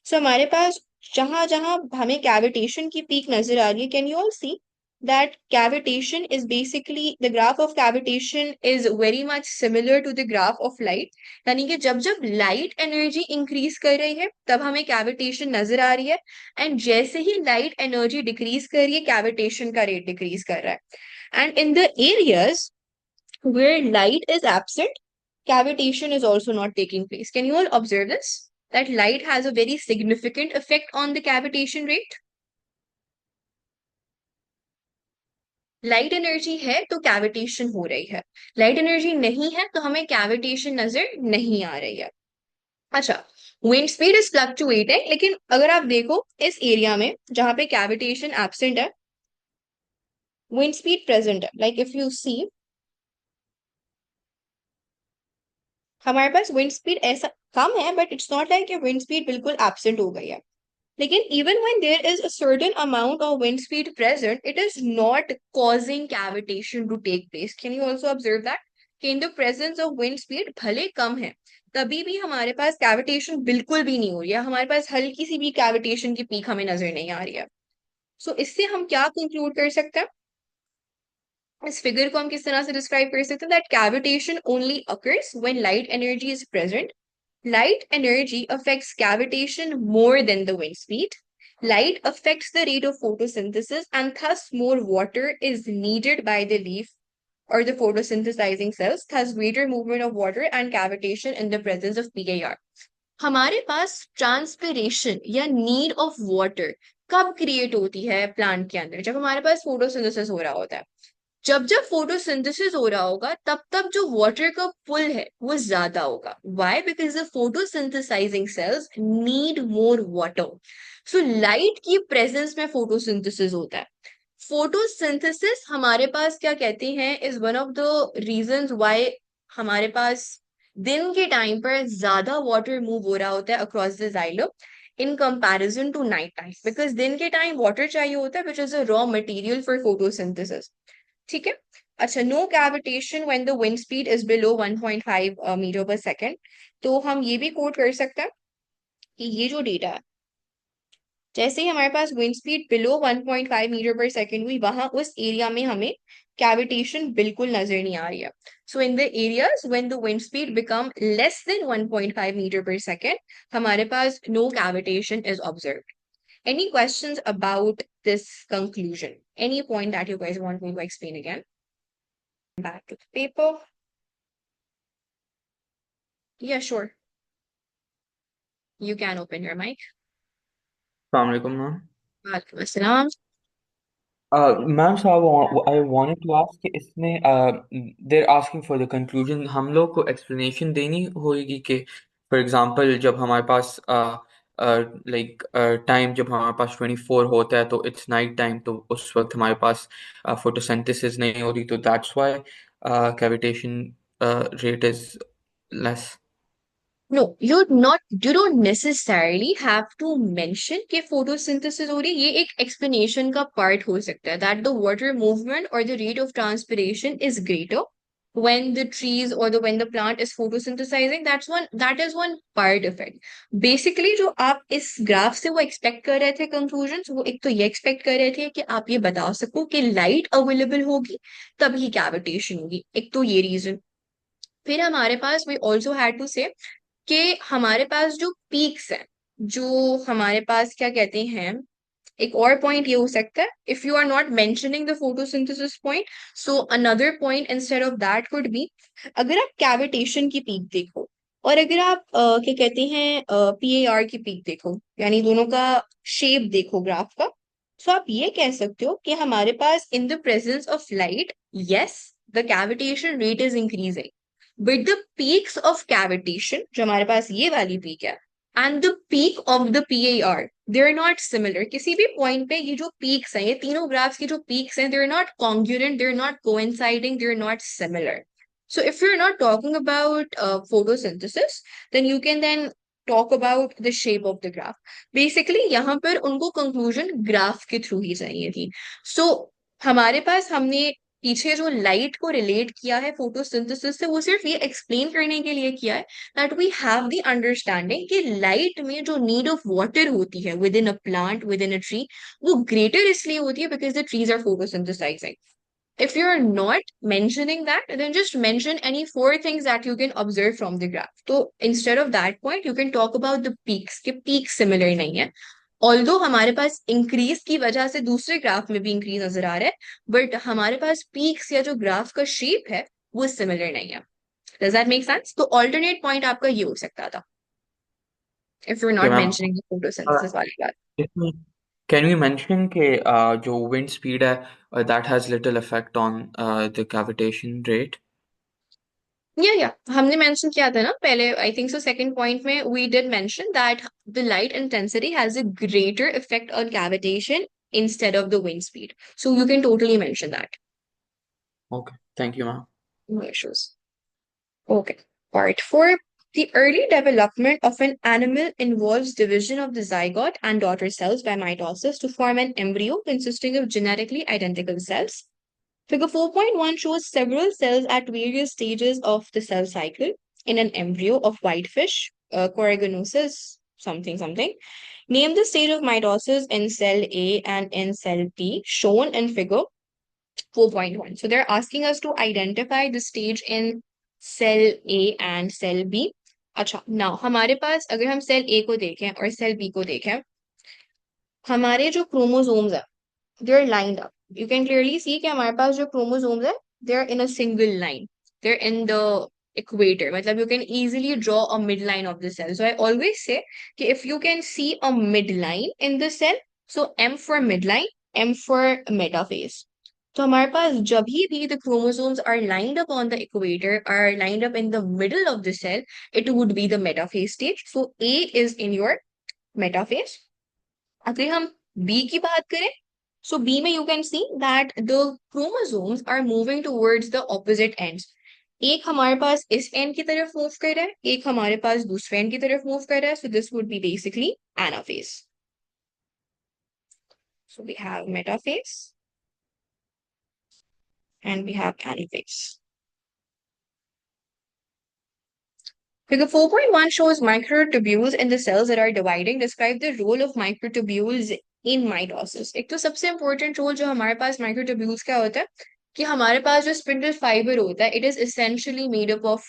so हमारे पास जहां जहां हमें cavitation की पीक नजर आ रही है, can you all see that cavitation is basically the graph of cavitation is very much similar to the graph of light. यानी कि जब जब लाइट एनर्जी इंक्रीज कर रही है तब हमें कैविटेशन नजर आ रही है, एंड जैसे ही लाइट एनर्जी डिक्रीज कर रही है कैविटेशन का रेट डिक्रीज कर रहा है. And in the areas where light is absent, cavitation is also not taking place. Can you all observe this? That light has a very significant effect on the cavitation rate. Light energy है तो cavitation हो रही है, light energy नहीं है तो हमें cavitation नजर नहीं आ रही है. अच्छा, विंड स्पीड इज फ्लक्चुएटिंग, लेकिन अगर आप देखो इस एरिया में जहां पे कैविटेशन एब्सेंट है विंड स्पीड प्रेजेंट है. लाइक इफ यू सी हमारे पास विंड स्पीड ऐसा कम है, but it's not like wind speed बिल्कुल एब्सेंट हो गई है. लेकिन even when there is a certain amount of wind speed present, it is not causing cavitation to take place. Can you also observe that? कि in the presence of wind speed भले कम है तभी भी हमारे पास कैविटेशन बिल्कुल भी नहीं हो रही है, हमारे पास हल्की सी भी कैविटेशन की पीक हमें नजर नहीं आ रही है. सो इससे हम क्या कंक्लूड कर सकते हैं, इस फिगर को हम किस तरह से डिस्क्राइब कर सकते हैं, that cavitation only occurs when light energy is present. Light energy affects cavitation more than the wind speed. Light affects the rate of photosynthesis, and thus more water is needed by the leaf or the photosynthesizing cells. Thus, greater movement of water and cavitation in the presence of PIR. हमारे पास transpiration या need of water कब create होती है plant के अंदर, जब हमारे पास photosynthesis हो रहा होता है. जब जब फोटोसिंथेसिस हो रहा होगा तब तब जो वाटर का पुल है वो ज्यादा होगा. Why? Because the photosynthesising cells need more water. So light की प्रेजेंस में फोटोसिंथेसिस होता है. फोटोसिंथेसिस हमारे पास क्या कहते हैं is one of the reasons why हमारे पास दिन के टाइम पर ज्यादा वाटर मूव हो रहा होता है across the xylem in comparison to night time, because दिन के टाइम वाटर चाहिए होता है which is a raw material for photosynthesis. ठीक है। अच्छा, no cavitation when the wind speed is below 1.5 metre per second. तो हम ये भी कोट कर सकते हैं कि ये जो डेटा है, जैसे ही हमारे पास wind speed below 1.5 metre per second हुई, वहां उस एरिया में हमें कैविटेशन बिल्कुल नजर नहीं आ रही है। So in the areas when the wind speed become less than 1.5 metre per second, हमारे पास no cavitation is observed. Any questions about this conclusion? Any point that you guys want me to explain again? Back to the paper. Yeah, sure. You can open your mic. Assalamu alaikum, ma'am. Walaikum assalam. Ma'am, so I wanted to ask कि इसमें they're asking for the conclusion, हम लोग को explanation देनी होगी कि for example जब हमारे पास like time जब हमारे पास 24 होता है तो it's night time, तो उस वक्त हमारे पास photosynthesis नहीं हो रही, तो that's why cavitation rate is less. No, you don't necessarily have to mention कि photosynthesis हो रही है। ये एक explanation का part हो सकता है that the water movement or the rate of transpiration is greater when the trees or when the plant is photosynthesizing. That is one part of it. Basically जो आप इस ग्राफ से वो expect कर रहे थे conclusions, वो एक तो ये expect कर रहे थे कि आप ये बता सको कि light available होगी तभी cavitation होगी, एक तो ये reason। फिर हमारे पास we also had to say कि हमारे पास जो पीक्स हैं, जो हमारे पास क्या कहते हैं, एक और पॉइंट ये हो सकता है if you are not mentioning the photosynthesis point, so another point instead of that could be, अगर आप कैविटेशन की पीक देखो और अगर आप क्या कहते हैं पीएआर की पीक देखो, यानी दोनों का शेप देखो ग्राफ का, तो आप ये कह सकते हो कि हमारे पास in the presence of light, yes, the cavitation rate is increasing, but the peaks of cavitation जो हमारे पास ये वाली पीक है and the peak of the PAR, they are not similar. किसी भी पॉइंट पे ये जो पीक्स हैं, ये तीनों ग्राफ्स की जो पीक्स हैं, they are not congruent, they are not coinciding, they are not similar. So if you're not talking about photosynthesis, then you can then talk about the shape of the graph. Basically यहाँ पर उनको conclusion graph के through ही चाहिए थी। So हमारे पास हमने पीछे जो लाइट को रिलेट किया है फोटोसिंथेसिस से, वो सिर्फ ये एक्सप्लेन करने के लिए किया है that we have the understanding कि लाइट में जो नीड ऑफ वाटर होती है within a plant, within a tree, वो ग्रेटर इसलिए होती है because the trees are photosynthesising. If you're not mentioning that, then just mention any four things that you can observe from the graph. So instead of that point, you can talk about the peaks, कि peaks similar नहीं है। Although हमारे पास increase की वजह से दूसरे graph में भी इंक्रीज नजर आ रहा है, बट हमारे पास पीक्स या जो ग्राफ का शेप है वो सिमिलर नहीं है। Does that make sense? तो ऑल्टरनेट पॉइंट आपका ये हो सकता था if you are Okay, not ma'am. Mentioning the photosynthesis वाली बात। इसमें can you mention कि जो wind speed है that has little effect on the cavitation rate? या हमने मेंशन किया था ना पहले, I think so second point में we did mention that the light intensity has a greater effect on cavitation instead of the wind speed. So you can totally mention that. Okay, thank you, ma'am. No issues. Okay. Part 4. The early development of an animal involves division of the zygote and daughter cells by mitosis to form an embryo consisting of genetically identical cells. Figure 4.1 shows several cells at various stages of the cell cycle in an embryo of whitefish, Coryganosus, something, something. Name the stage of mitosis in cell A and in cell B, shown in figure 4.1. So they're asking us to identify the stage in cell A and cell B. अच्छा, now हमारे पास अगर हम cell A को देखें और cell B को देखें, हमारे जो क्रोमोसोम्स है, they're lined up. You can clearly see कि हमारे पास जो chromosomes है, they're in a single line. They're in the equator. मतलब you can easily draw a midline of the cell. So I always say कि if you can see a midline in the cell, so M for midline, M for metaphase. तो हमारे पास जब भी the chromosomes are lined up on the equator, are lined up in the middle of the cell, it would be the metaphase stage. So A is in your metaphase. अगर हम B की बात करें, so B में you can see that the chromosomes are moving towards the opposite ends. एक हमारे पास इस and की तरफ मूव कर रहा है, एक हमारे पास दूसरे एंड की तरफ मूव कर रहा है, so this would be basically anaphase. So we have metaphase and we have anaphase. Figure 4.1 shows microtubules in the cells that are dividing. Describe the role of microtubules in mitosis. एक तो सबसे important role जो हमारे पास microtubules का होता है कि हमारे पास जो spindle fiber होता है, it is essentially made up of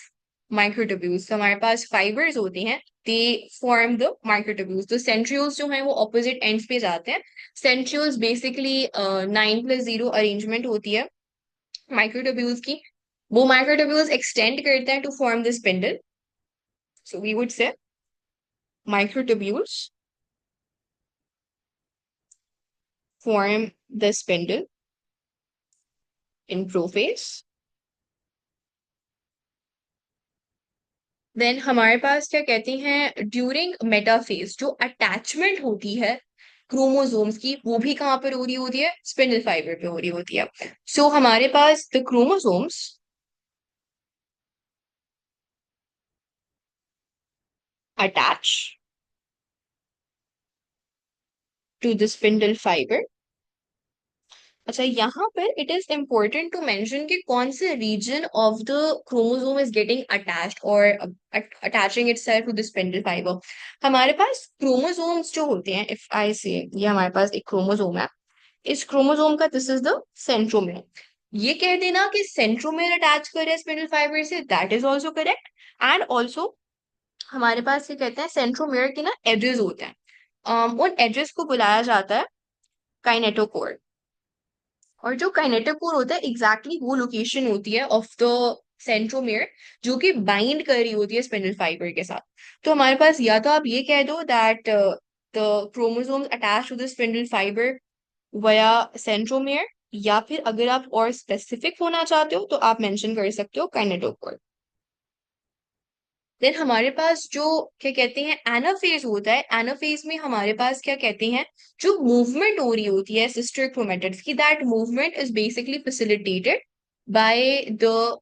microtubules. तो हमारे पास fibers होते हैं, they form the microtubules. तो centrioles जो हैं वो opposite ends पे जाते हैं. Centrioles basically 9+0 arrangement होती है microtubules की. वो microtubules extend करते हैं to form the spindle. So we would say microtubules form the spindle in prophase. Then हमारे पास क्या कहते हैं ड्यूरिंग मेटाफेज जो अटैचमेंट होती है क्रोमोसोम्स की वो भी कहाँ पर हो रही होती है स्पिंडल फाइबर पे हो रही होती है. सो हमारे पास the chromosomes attach to the spindle fiber. अच्छा यहाँ पर it is important to mention कि कौन से region of the chromosome is getting attached और attaching itself to the spindle fibre. हमारे पास क्रोमोसोम्स जो होते हैं इफ आई से ये हमारे पास एक क्रोमोसोम है. इस क्रोमोसोम का दिस इज द सेंट्रोमियर. ये कह देना कि सेंट्रोमियर अटैच कर रहे हैं spindle fibre say that is also correct. And also हमारे पास ये कहते हैं सेंट्रोमियर के ना एजेस होते हैं. उन एजेस को बुलाया जाता है काइनेटोकोर. और जो काइनेटोकोर होता है एग्जैक्टली वो लोकेशन होती है ऑफ द सेंट्रोमियर जो कि बाइंड कर रही होती है स्पिंडल फाइबर के साथ. तो हमारे पास या तो आप ये कह दो that the chromosomes attach to the spindle fibre via centromere, या फिर अगर आप और स्पेसिफिक होना चाहते हो तो आप मेंशन कर सकते हो काइनेटोकोर. देन हमारे पास जो क्या कहते हैं एनाफेज होता है. एनाफेज में हमारे पास क्या कहते हैं जो मूवमेंट हो रही होती है सिस्टर क्रोमेटिड्स की that movement is basically facilitated by the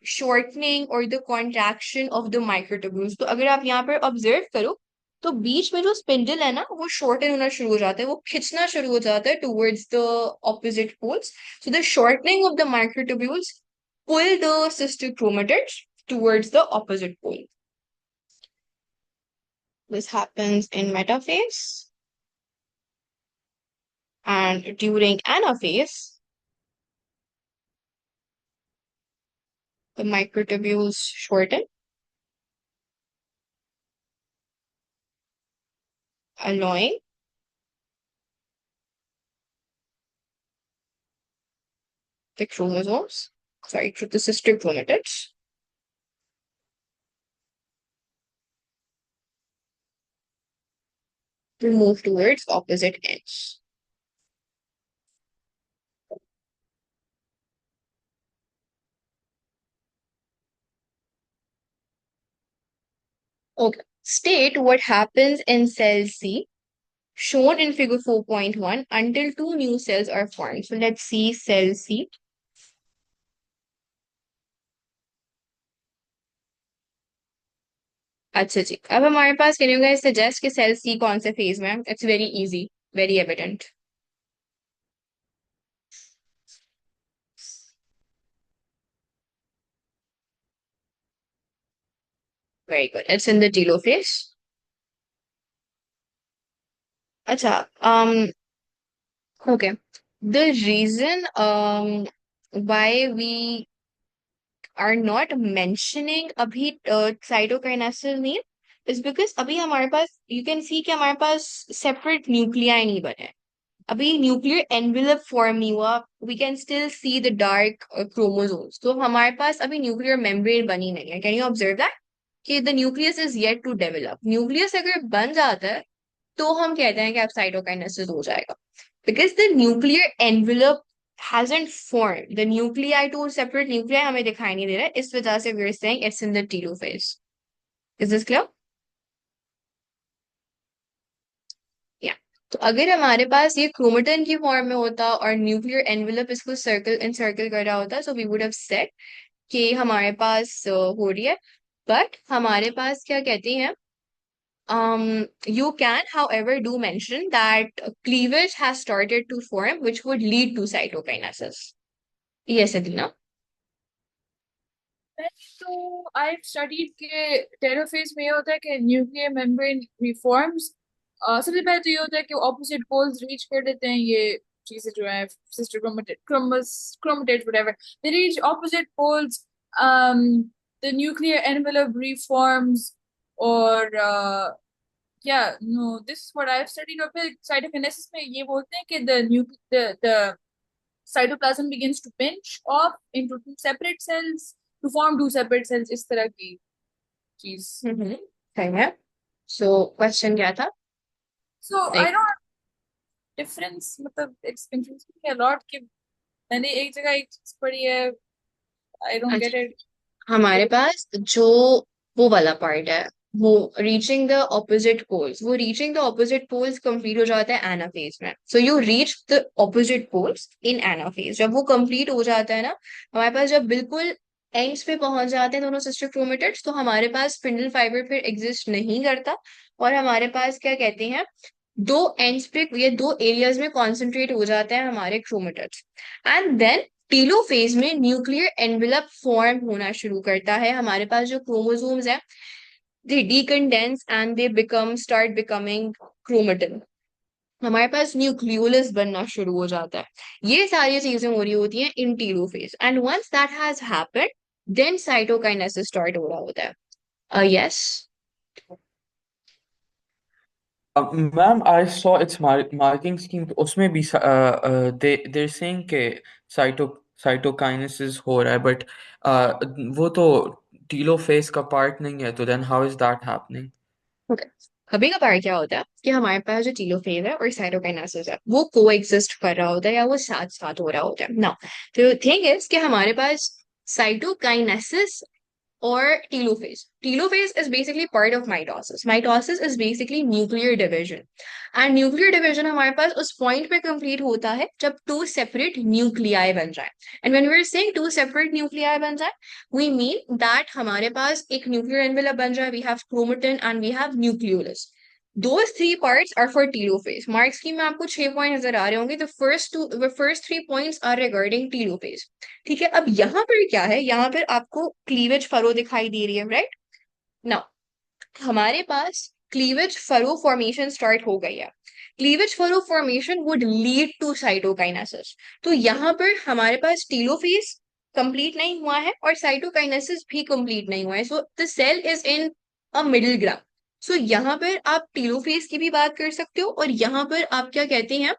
shortening और the contraction of the microtubules. तो अगर आप यहाँ पर ऑब्जर्व करो तो बीच में जो स्पिंडल है ना वो शॉर्टन होना शुरू हो जाता है, वो खिंचना शुरू हो जाता है towards the opposite poles. So the shortening of the microtubules pull the sister chromatids towards the opposite pole. This happens in metaphase, and during anaphase, the microtubules shorten, allowing the chromosomes, the sister chromatids to move towards opposite ends. Okay, state what happens in cell C shown in figure 4.1 until two new cells are formed. So let's see cell C. अच्छा जी, अब हमारे पास can you guys suggest कि cell सी कौन से phase में है. It's very easy, very evident. Very good, it's in the telophase. अच्छा, okay, the reason why we are not mentioning अभी cytokinesis नहीं is because अभी हमारे पास you can see कि हमारे पास separate nuclei नहीं बने. अभी न्यूक्लियर एनवेलप फॉर्म नहीं हुआ. We can still see the dark chromosomes. तो हमारे पास अभी न्यूक्लियर मेम्ब्रेन बनी नहीं है. कैन यू ऑब्जर्व दैट कि the nucleus is yet to develop. Nucleus अगर बन जाता है तो हम कहते हैं कि अब साइटोकाइनेसिस हो जाएगा because the nuclear envelope hasn't formed. The nuclei to separate nuclei हमें दिखाई नहीं दे रहा है. इस वजह से we are saying it's in the telophase. Is this clear? Yeah. तो अगर हमारे पास ये क्रोमेटिन की फॉर्म में होता और न्यूक्लियर एनवेलप इसको सर्कल कर रहा होता, so we would have said कि हमारे पास हो रही है, बट हमारे पास क्या कहते हैं, you can however do mention that cleavage has started to form which would lead to cytokinesis. Yes, Adina. तो आई स्टडीड के टेलोफेज में ये होता है कि न्यूक्लियर मेम्ब्रेन रिफॉर्म्स। सबसे पहले तो ये होता है कि ऑपोजिट पोल्स रीच कर देते हैं, ये चीजें जो है sister chromatid whatever, they reach opposite poles, the nuclear envelope reforms, और या no this what I have studied. और फिर साइटोकिनेसिस में ये बोलते हैं कि the cytoplasm begins to pinch off into two separate cells to form two separate cells, इस तरह की चीज। सही है। So question क्या था? So I Like, don't difference, मतलब it's confusing me a lot कि मैंने एक जगह एक चीज पढ़ी है, I don't get अच्छा, it। हमारे पास जो वो वाला पार्ट है, वो रीचिंग द ऑपोजिट पोल्स, वो reaching the opposite poles complete हो जाता है एनाफेज में। So you reach the opposite poles in anaphase. जब वो कंप्लीट हो जाता है ना, हमारे पास जब बिल्कुल एंड्स पे पहुंच जाते हैं दोनों सिस्टर क्रोमेटिड्स, तो हमारे पास स्पिंडल फाइबर फिर एग्जिस्ट नहीं करता, और हमारे पास क्या कहते हैं, दो एंड्स पे, ये दो एरियाज में कॉन्सेंट्रेट हो जाते हैं हमारे क्रोमेटिड्स। एंड देन टीलोफेज में न्यूक्लियर एनवेलप फॉर्म होना शुरू करता है। हमारे पास जो क्रोमोसोम्स है, they decondense and they start becoming chromatin. हमारे पास न्यूक्लियोलस बनना शुरू हो जाता है। ये सारी चीजें हो रही होती हैं in telophase, and once that has happened, then cytokinesis start हो रहा होता है। Yes. Ma'am, I saw its marking scheme. उसमें भी they're saying कि cytokinesis हो रहा है, but वो तो telophase का part नहीं है, तो then how is that happening? Okay. कभी कभार क्या होता है कि हमारे पास जो टीलोफेज है और साइटोकाइनेसिस है वो को एग्जिस्ट कर रहा होता है, या वो साथ साथ हो रहा होता है ना। तो थिंग इज कि हमारे पास cytokinesis or telophase. Telophase is basically part of mitosis. Mitosis is basically nuclear division. And nuclear division हमारे पास उस point पे complete होता है जब two separate nuclei बन जाए. And when we're saying two separate nuclei बन जाए, we mean that हमारे पास एक nuclear envelope बन जाए, we have chromatin and we have nucleolus. Those three parts are for telophase. Mark scheme में आपको 6 पॉइंट नजर आ रहे होंगे। The first 3 points are regarding telophase. ठीक है, अब यहाँ पर क्या है, यहाँ पर आपको क्लीवेज फरो दिखाई दे रही है, राइट? नाउ हमारे पास क्लीवेज फरो फॉर्मेशन स्टार्ट हो गई है। Cleavage furrow formation would lead to cytokinesis. तो यहाँ पर हमारे पास टीलोफेज कंप्लीट नहीं हुआ है और साइटोकाइनेसिस भी कंप्लीट नहीं हुआ है। So the cell is in a middle ground. So यहाँ पर आप टीलोफेज की भी बात कर सकते हो, और यहाँ पर आप क्या कहते हैं,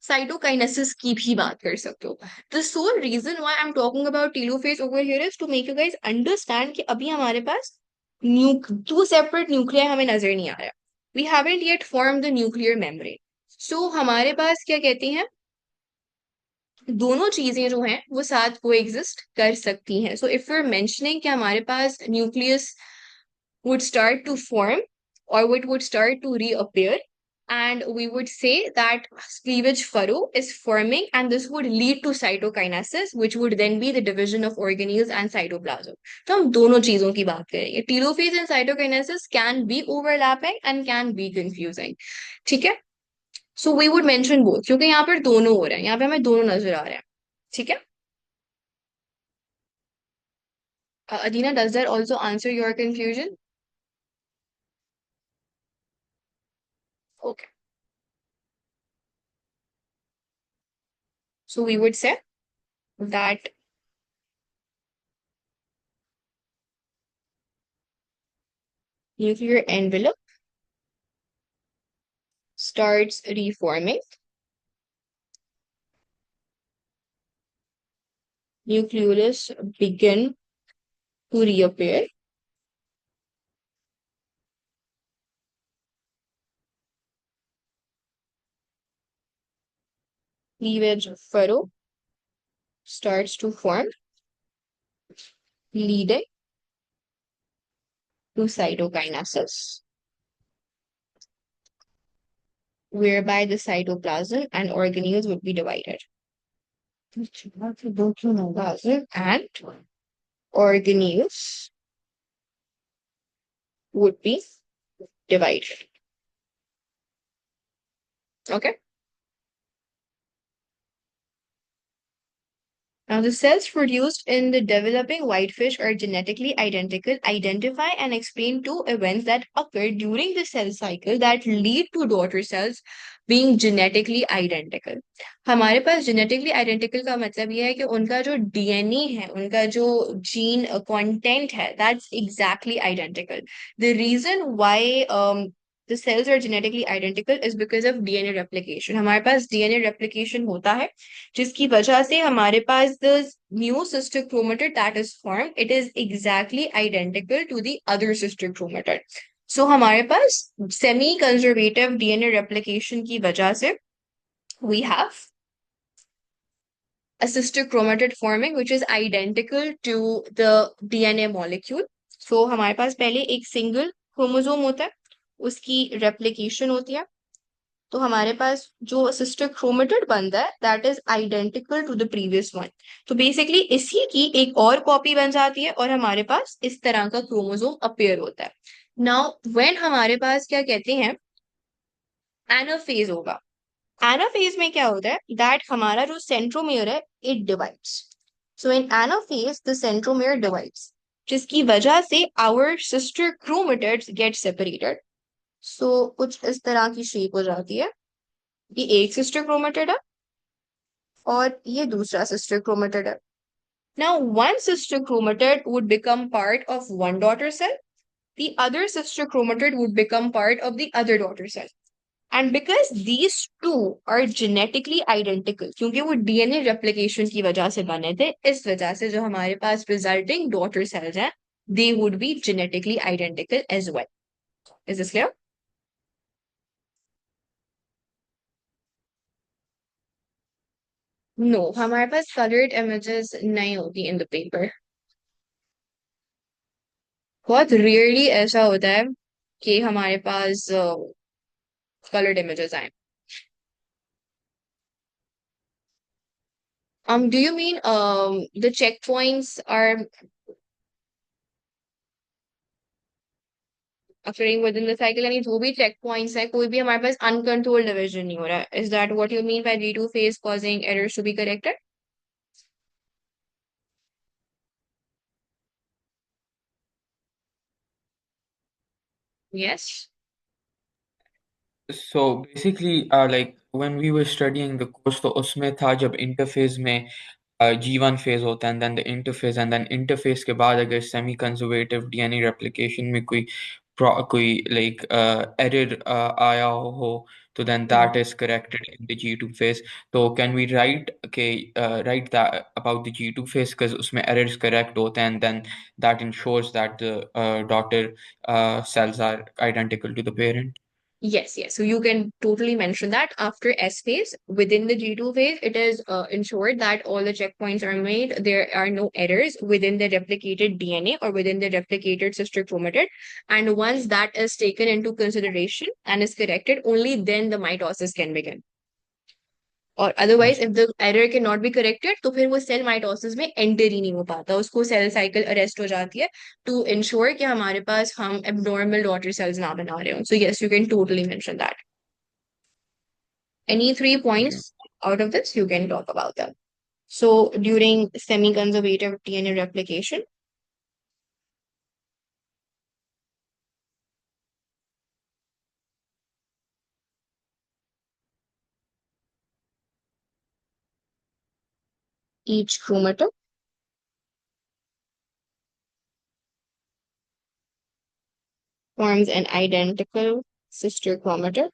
साइटोकाइनेसिस की भी बात कर सकते हो। The sole reason why I am talking about telophase over here is to make you guys understand कि अभी हमारे पास टू सेपरेट न्यूक्लियर हमें नजर नहीं आ रहा। We haven't yet form the nuclear membrane. So हमारे पास क्या कहते हैं, दोनों चीजें जो हैं वो साथ को एग्जिस्ट कर सकती हैं। So if you are mentioning कि हमारे पास nucleus would start to form, or it would start to reappear, and we would say that cleavage furrow is forming, and this would lead to cytokinesis, which would then be the division of organelles and cytoplasm. तो हम दोनों चीजों की बात करेंगे। Telophase and cytokinesis can be overlapping and can be confusing. ठीक है, so we would mention both क्योंकि यहाँ पर दोनों हो रहे हैं, यहाँ पे हमें दोनों नजर आ रहे हैं। ठीक है, Adina, does that also answer your confusion? Okay, so we would say that nuclear envelope starts reforming, nucleolus begin to reappear, cleavage furrow starts to form, leading to cytokinesis, whereby the cytoplasm and organelles would be divided. And organelles would be divided. Okay. Now, the cells produced in the developing whitefish are genetically identical. Identify and explain two events that occur during the cell cycle that lead to daughter cells being genetically identical. हमारे पास genetically identical का मतलब ये है कि उनका जो DNA है, उनका जो gene content है, that's exactly identical. The reason why the cells are genetically identical is because of DNA replication. हमारे पास DNA replication होता है जिसकी वजह से हमारे पास the new sister chromatid that is formed, it is exactly identical to the other sister chromatid. So हमारे पास semi conservative DNA replication की वजह से we have a sister chromatid forming which is identical to the DNA molecule. So हमारे पास पहले एक single chromosome होता है, उसकी replication होती है, तो हमारे पास जो सिस्टर क्रोमेटिड बनता है that is identical to the previous one. तो बेसिकली इसी की एक और कॉपी बन जाती है और हमारे पास इस तरह का क्रोमोसोम अपीयर होता है. नाउ व्हेन हमारे पास क्या कहते हैं एनाफेज होगा. एनाफेज में क्या होता है दैट हमारा जो सेंट्रोमियर है it divides. So in anaphase the centromere divides जिसकी वजह से our sister chromatids get separated. So कुछ इस तरह की शेप हो जाती है. ये एक सिस्टर क्रोमेटिड है और ये दूसरा सिस्टर क्रोमेटिड है. Now, one sister chromatid would become part of one daughter cell. The other sister chromatid would become part of the other daughter cell. And because these two are genetically identical, क्योंकि वो DNA replication की वजह से बने थे, इस वजह से जो हमारे पास resulting daughter cells हैं, they would be genetically identical as well. Is this clear? No, हमारे पास colored images नहीं होती in the paper. बहुत रेयरली ऐसा होता है कि हमारे पास कलर्ड इमेजेस आए. Do you mean the checkpoints are occurring within the cycle? यानी जो भी checkpoints है कोई भी हमारे पास uncontrolled division नहीं हो रहा है. Is that what you mean by G2 phase causing errors to be corrected? Yes. So basically, like when we were studying the course, तो उसमें था जब इंटरफेज में G1 फेज होता है, and then the interphase, and then interphase के बाद अगर semi conservative DNA replication में कोई like error आया हो, तो then that is corrected in the G2 phase. So can we write that about the G2 phase because उसमें errors correct होते हैं, and then that ensures that the daughter cells are identical to the parent? Yes, yes. So you can totally mention that after S phase, within the G2 phase, it is ensured that all the checkpoints are made. There are no errors within the replicated DNA or within the replicated sister chromatid. And once that is taken into consideration and is corrected, only then the mitosis can begin. और otherwise if the error can not be corrected तो फिर वो cell mitosis में enter ही नहीं हो पाता, उसको cell cycle arrest हो जाती है टू इंश्योर कि हमारे पास हम एबनॉर्मल डॉटर सेल्स ना बना रहे हो. So yes you can totally mention that. Any 3 points out of this you can talk about them. So during semi-conservative DNA replication, each chromatid forms an identical sister chromatid.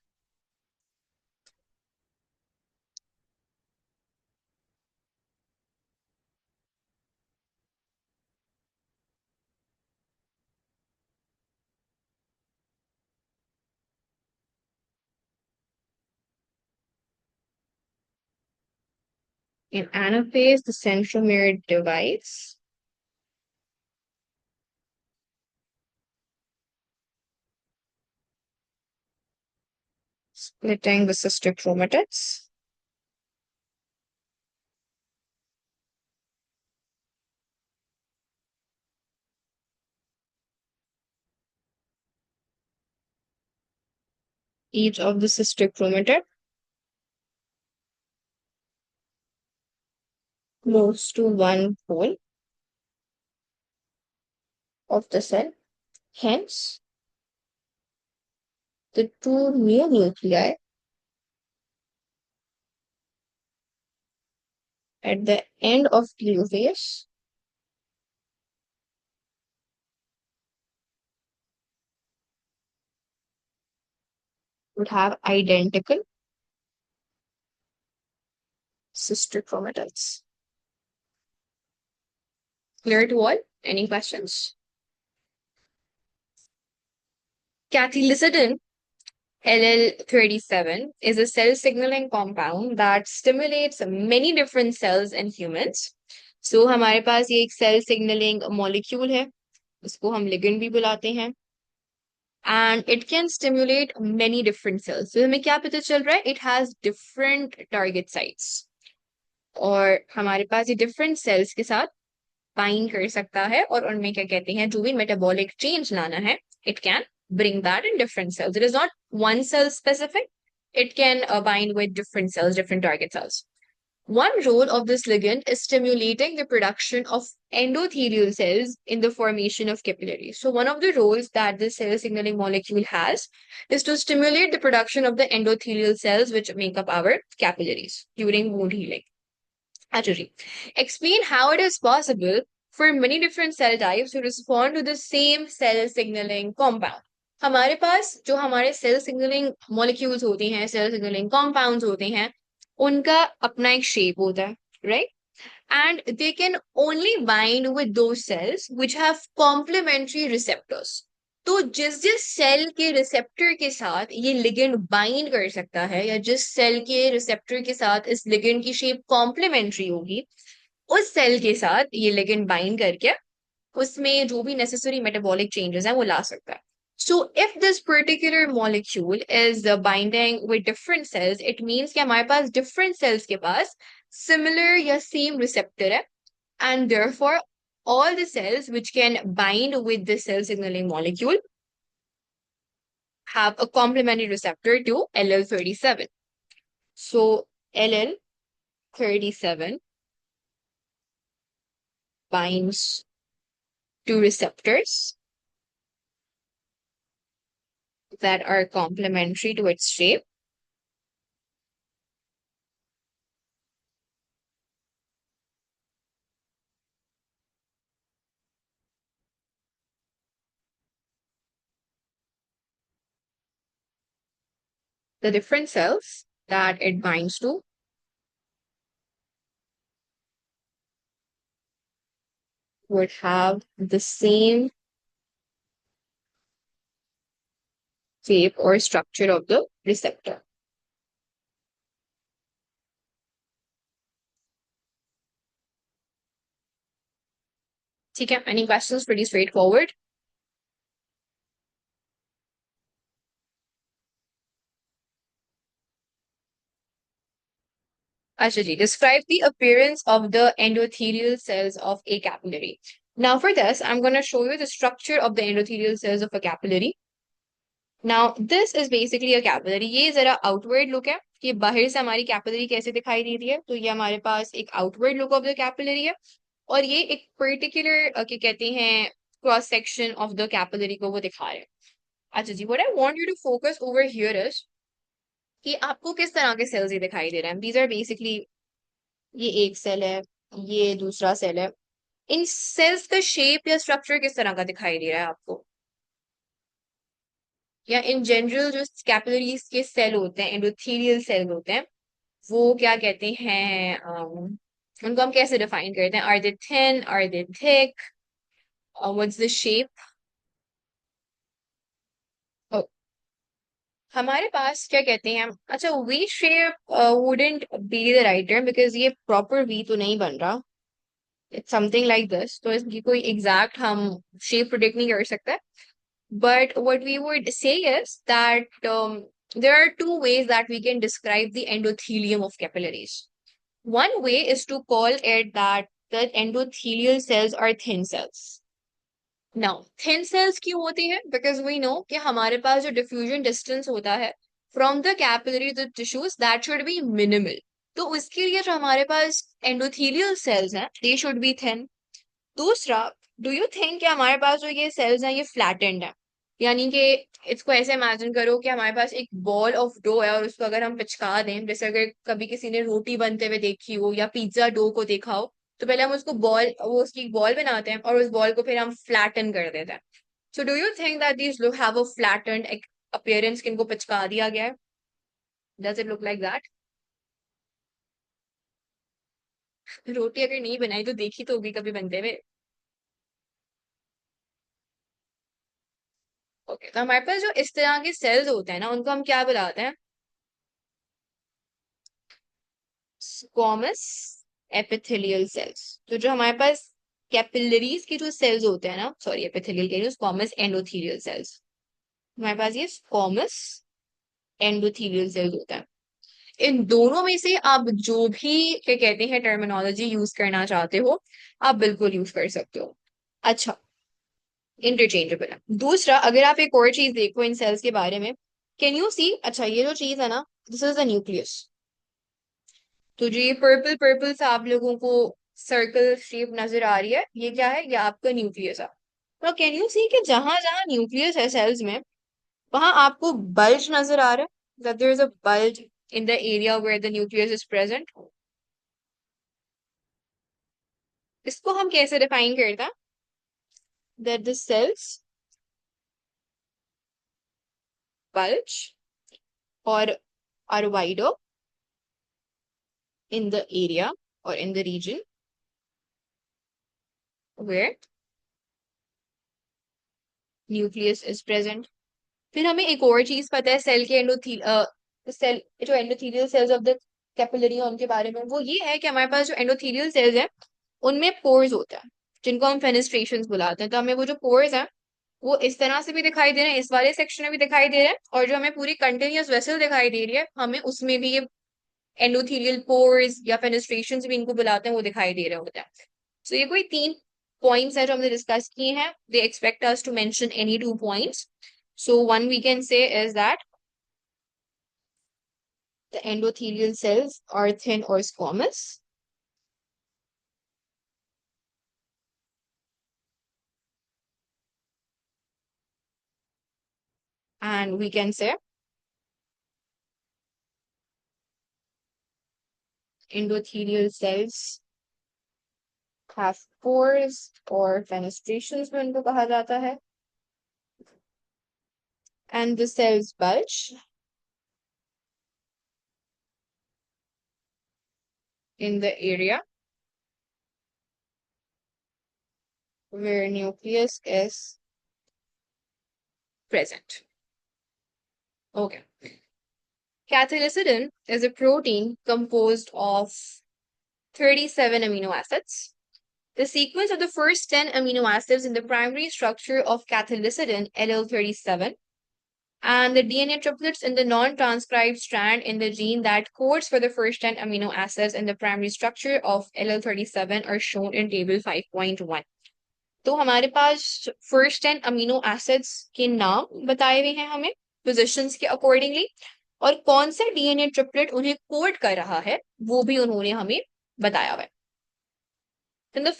In anaphase, the centromere divides, splitting the sister chromatids. each of the sister chromatid moves to one pole of the cell. Hence, the two new nuclei at the end of telophase would have identical sister chromatids. Clear to all? Any questions? Cathelicidin LL37 is a cell signaling compound that stimulates many different cells in humans. So हमारे पास ये एक cell signaling molecule है, उसको हम ligand भी बुलाते हैं, and it can stimulate many different cells. So हमें क्या पता चल रहा है? It has different target sites. और हमारे पास ये different cells के साथ bind कर सकता है और उनमें क्या कहते हैं, जो भी metabolic change लाना है, it can bring that in different cells. It is not one cell specific. It can bind with different cells, different target cells. One role of this ligand is stimulating the production of endothelial cells in the formation of capillaries. So one of the roles that this cell signaling molecule has is to stimulate the production of the endothelial cells which make up our capillaries during wound healing. Actually, explain how it is possible for many different cell types to respond to the same cell signaling compound. हमारे पास जो हमारे cell signalling molecules होते हैं, cell signalling compounds होते हैं, उनका अपना एक शेप होता है, right? And they can only bind with those cells which have complementary receptors. तो जिस जिस सेल के रिसेप्टर के साथ ये लिगेंड बाइंड कर सकता है, या जिस सेल के रिसेप्टर के साथ इस लिगेंड की शेप कॉम्प्लीमेंट्री होगी, उस सेल के साथ ये लिगेंड बाइंड करके उसमें जो भी नेसेसरी मेटाबॉलिक चेंजेस हैं वो ला सकता है. So if this particular molecule is binding with different cells, it means कि हमारे पास different cells के पास similar या same receptor है, and therefore all the cells which can bind with the cell signaling molecule have a complementary receptor to LL37. So LL37 binds to receptors that are complementary to its shape. The different cells that it binds to would have the same shape or structure of the receptor. ठीक है? Any questions? Pretty straightforward. अच्छा जी, describe the appearance of the endothelial cells of a capillary. Now for this, I'm going to show you the structure of the endothelial cells of a capillary. Now this is basically a capillary. ये जरा outward look है कि बाहर से हमारी capillary कैसे दिखाई दे रही है. तो ये हमारे पास एक outward look of the capillary है, और ये एक particular क्या कहते हैं cross section of the capillary को वो दिखा रहे हैं. अच्छा जी, what I want you to focus over here is कि आपको किस तरह के cells ये दिखाई दे रहे हैं. These are basically, ये एक सेल है, ये दूसरा सेल है. इन सेल्स का शेप या स्ट्रक्चर किस तरह का दिखाई दे रहा है आपको, या इन जनरल जो कैपिलरीज के सेल होते हैं, एंडोथेलियल सेल होते हैं, वो क्या कहते हैं, उनको हम कैसे डिफाइन करते हैं? Are they thin, are they thick, what's the shape? हमारे पास क्या कहते हैं, अच्छा we shape wouldn't be the right term because ये प्रॉपर वी तो नहीं बन रहा. It's something like this. तो इसकी कोई एग्जैक्ट हम शेप प्रिडिक्ट नहीं कर सकते. But what we would say is that there are two ways that we can describe the endothelium of capillaries. One way is to call it that the endothelial cells are thin cells. Now, thin cells क्यों होती है? Because we know कि हमारे पास जो diffusion distance होता है from the capillary to tissues that should be minimal. तो उसके लिए जो हमारे पास एंडोथेलियल सेल्स हैं दे शुड बी थिन। दूसरा, डू यू थिंक कि हमारे पास जो ये सेल्स हैं ये फ्लैटेंड है? यानी कि इसको ऐसे इमेजिन करो कि हमारे पास एक बॉल ऑफ डो है और उसको अगर हम पिचका दें, जैसे अगर कभी किसी ने रोटी बनते हुए देखी हो या पिज्जा डो को देखा हो, तो पहले हम उसको बॉल वो उसकी बॉल बनाते हैं और उस बॉल को फिर हम फ्लैटन कर देते हैं। So do you think that these लोग हैव अ फ्लैटेंड अपीयरेंस कि इनको पिचका दिया गया है? Does it look like that? रोटी अगर नहीं बनाई तो देखी तो होगी कभी बनते हुए। ओके, तो हमारे पास जो इस तरह के सेल्स होते हैं ना उनको हम क्या बुलाते हैं? Squamous epithelial cells. तो जो हमारे पास कैपिलरीज के जो सेल्स होते हैं ना, सॉरी एपिथेलियल के लिए स्क्वामस एंडोथेलियल सेल्स, हमारे पास ये स्क्वामस एंडोथेलियल सेल्स होता है। इन दोनों में से आप जो भी क्या कहते हैं टर्मिनोलॉजी यूज करना चाहते हो आप बिल्कुल यूज कर सकते हो। अच्छा, इंटरचेंजेबल है। दूसरा, अगर आप एक और चीज देखो इन सेल्स के बारे में, कैन यू सी, अच्छा ये जो चीज है ना, दिस इज द न्यूक्लियस। तो जो ये पर्पल पर्पल सा आप लोगों को सर्कल शेप नजर आ रही है, ये क्या है? ये आपका न्यूक्लियस है। तो कैन यू सी कि जहां जहां न्यूक्लियस है सेल्स में, वहां आपको बल्ज नजर आ रहा है, that there is a bulge in the area where the nucleus is present। इसको हम कैसे डिफाइन करते हैं? that the cells bulge or are wider in the area or in the region where nucleus is present। फिर हमें एक और चीज पता है सेल के सेल जो endothelial cells of the capillary उनके बारे में, वो ये है कि हमारे पास जो एंडोथेलियल सेल्स हैं उनमें पोर्स होता है जिनको हम फेनेस्ट्रेशंस बुलाते हैं। तो हमें वो जो पोर्स हैं वो इस तरह से भी दिखाई दे रहे हैं, इस वाले सेक्शन में भी दिखाई दे रहे हैं, और जो हमें पूरी कंटिन्यूअस वेसल दिखाई दे रही है हमें उसमें भी ये एंडोथेलियल पोर्स या फेनेस्ट्रेशंस भी इनको बुलाते हैं, वो दिखाई दे रहे होते हैं। सो ये कोई 3 पॉइंट्स है जो हमने डिस्कस किए हैं। They expect us to mention any 2 points. So one we can say is that the endothelial cells are thin or squamous. And we can say endothelial cells have pores or fenestrations में उनको कहा जाता है। And the cells bulge in the area where nucleus is present. Okay. Cathelicidin is a protein composed of 37 amino acids. The sequence of the first 10 amino acids in the primary structure of cathelicidin, LL37, and the DNA triplets in the non-transcribed strand in the gene that codes for the first 10 amino acids in the primary structure of LL37 are shown in table 5.1. तो हमारे पास first 10 amino acids के नाम बताए हुए हैं हमें positions के accordingly, और कौन सा डीएनए ट्रिपलेट उन्हें कोड कर रहा है वो भी उन्होंने हमें बताया हुआ है। Then the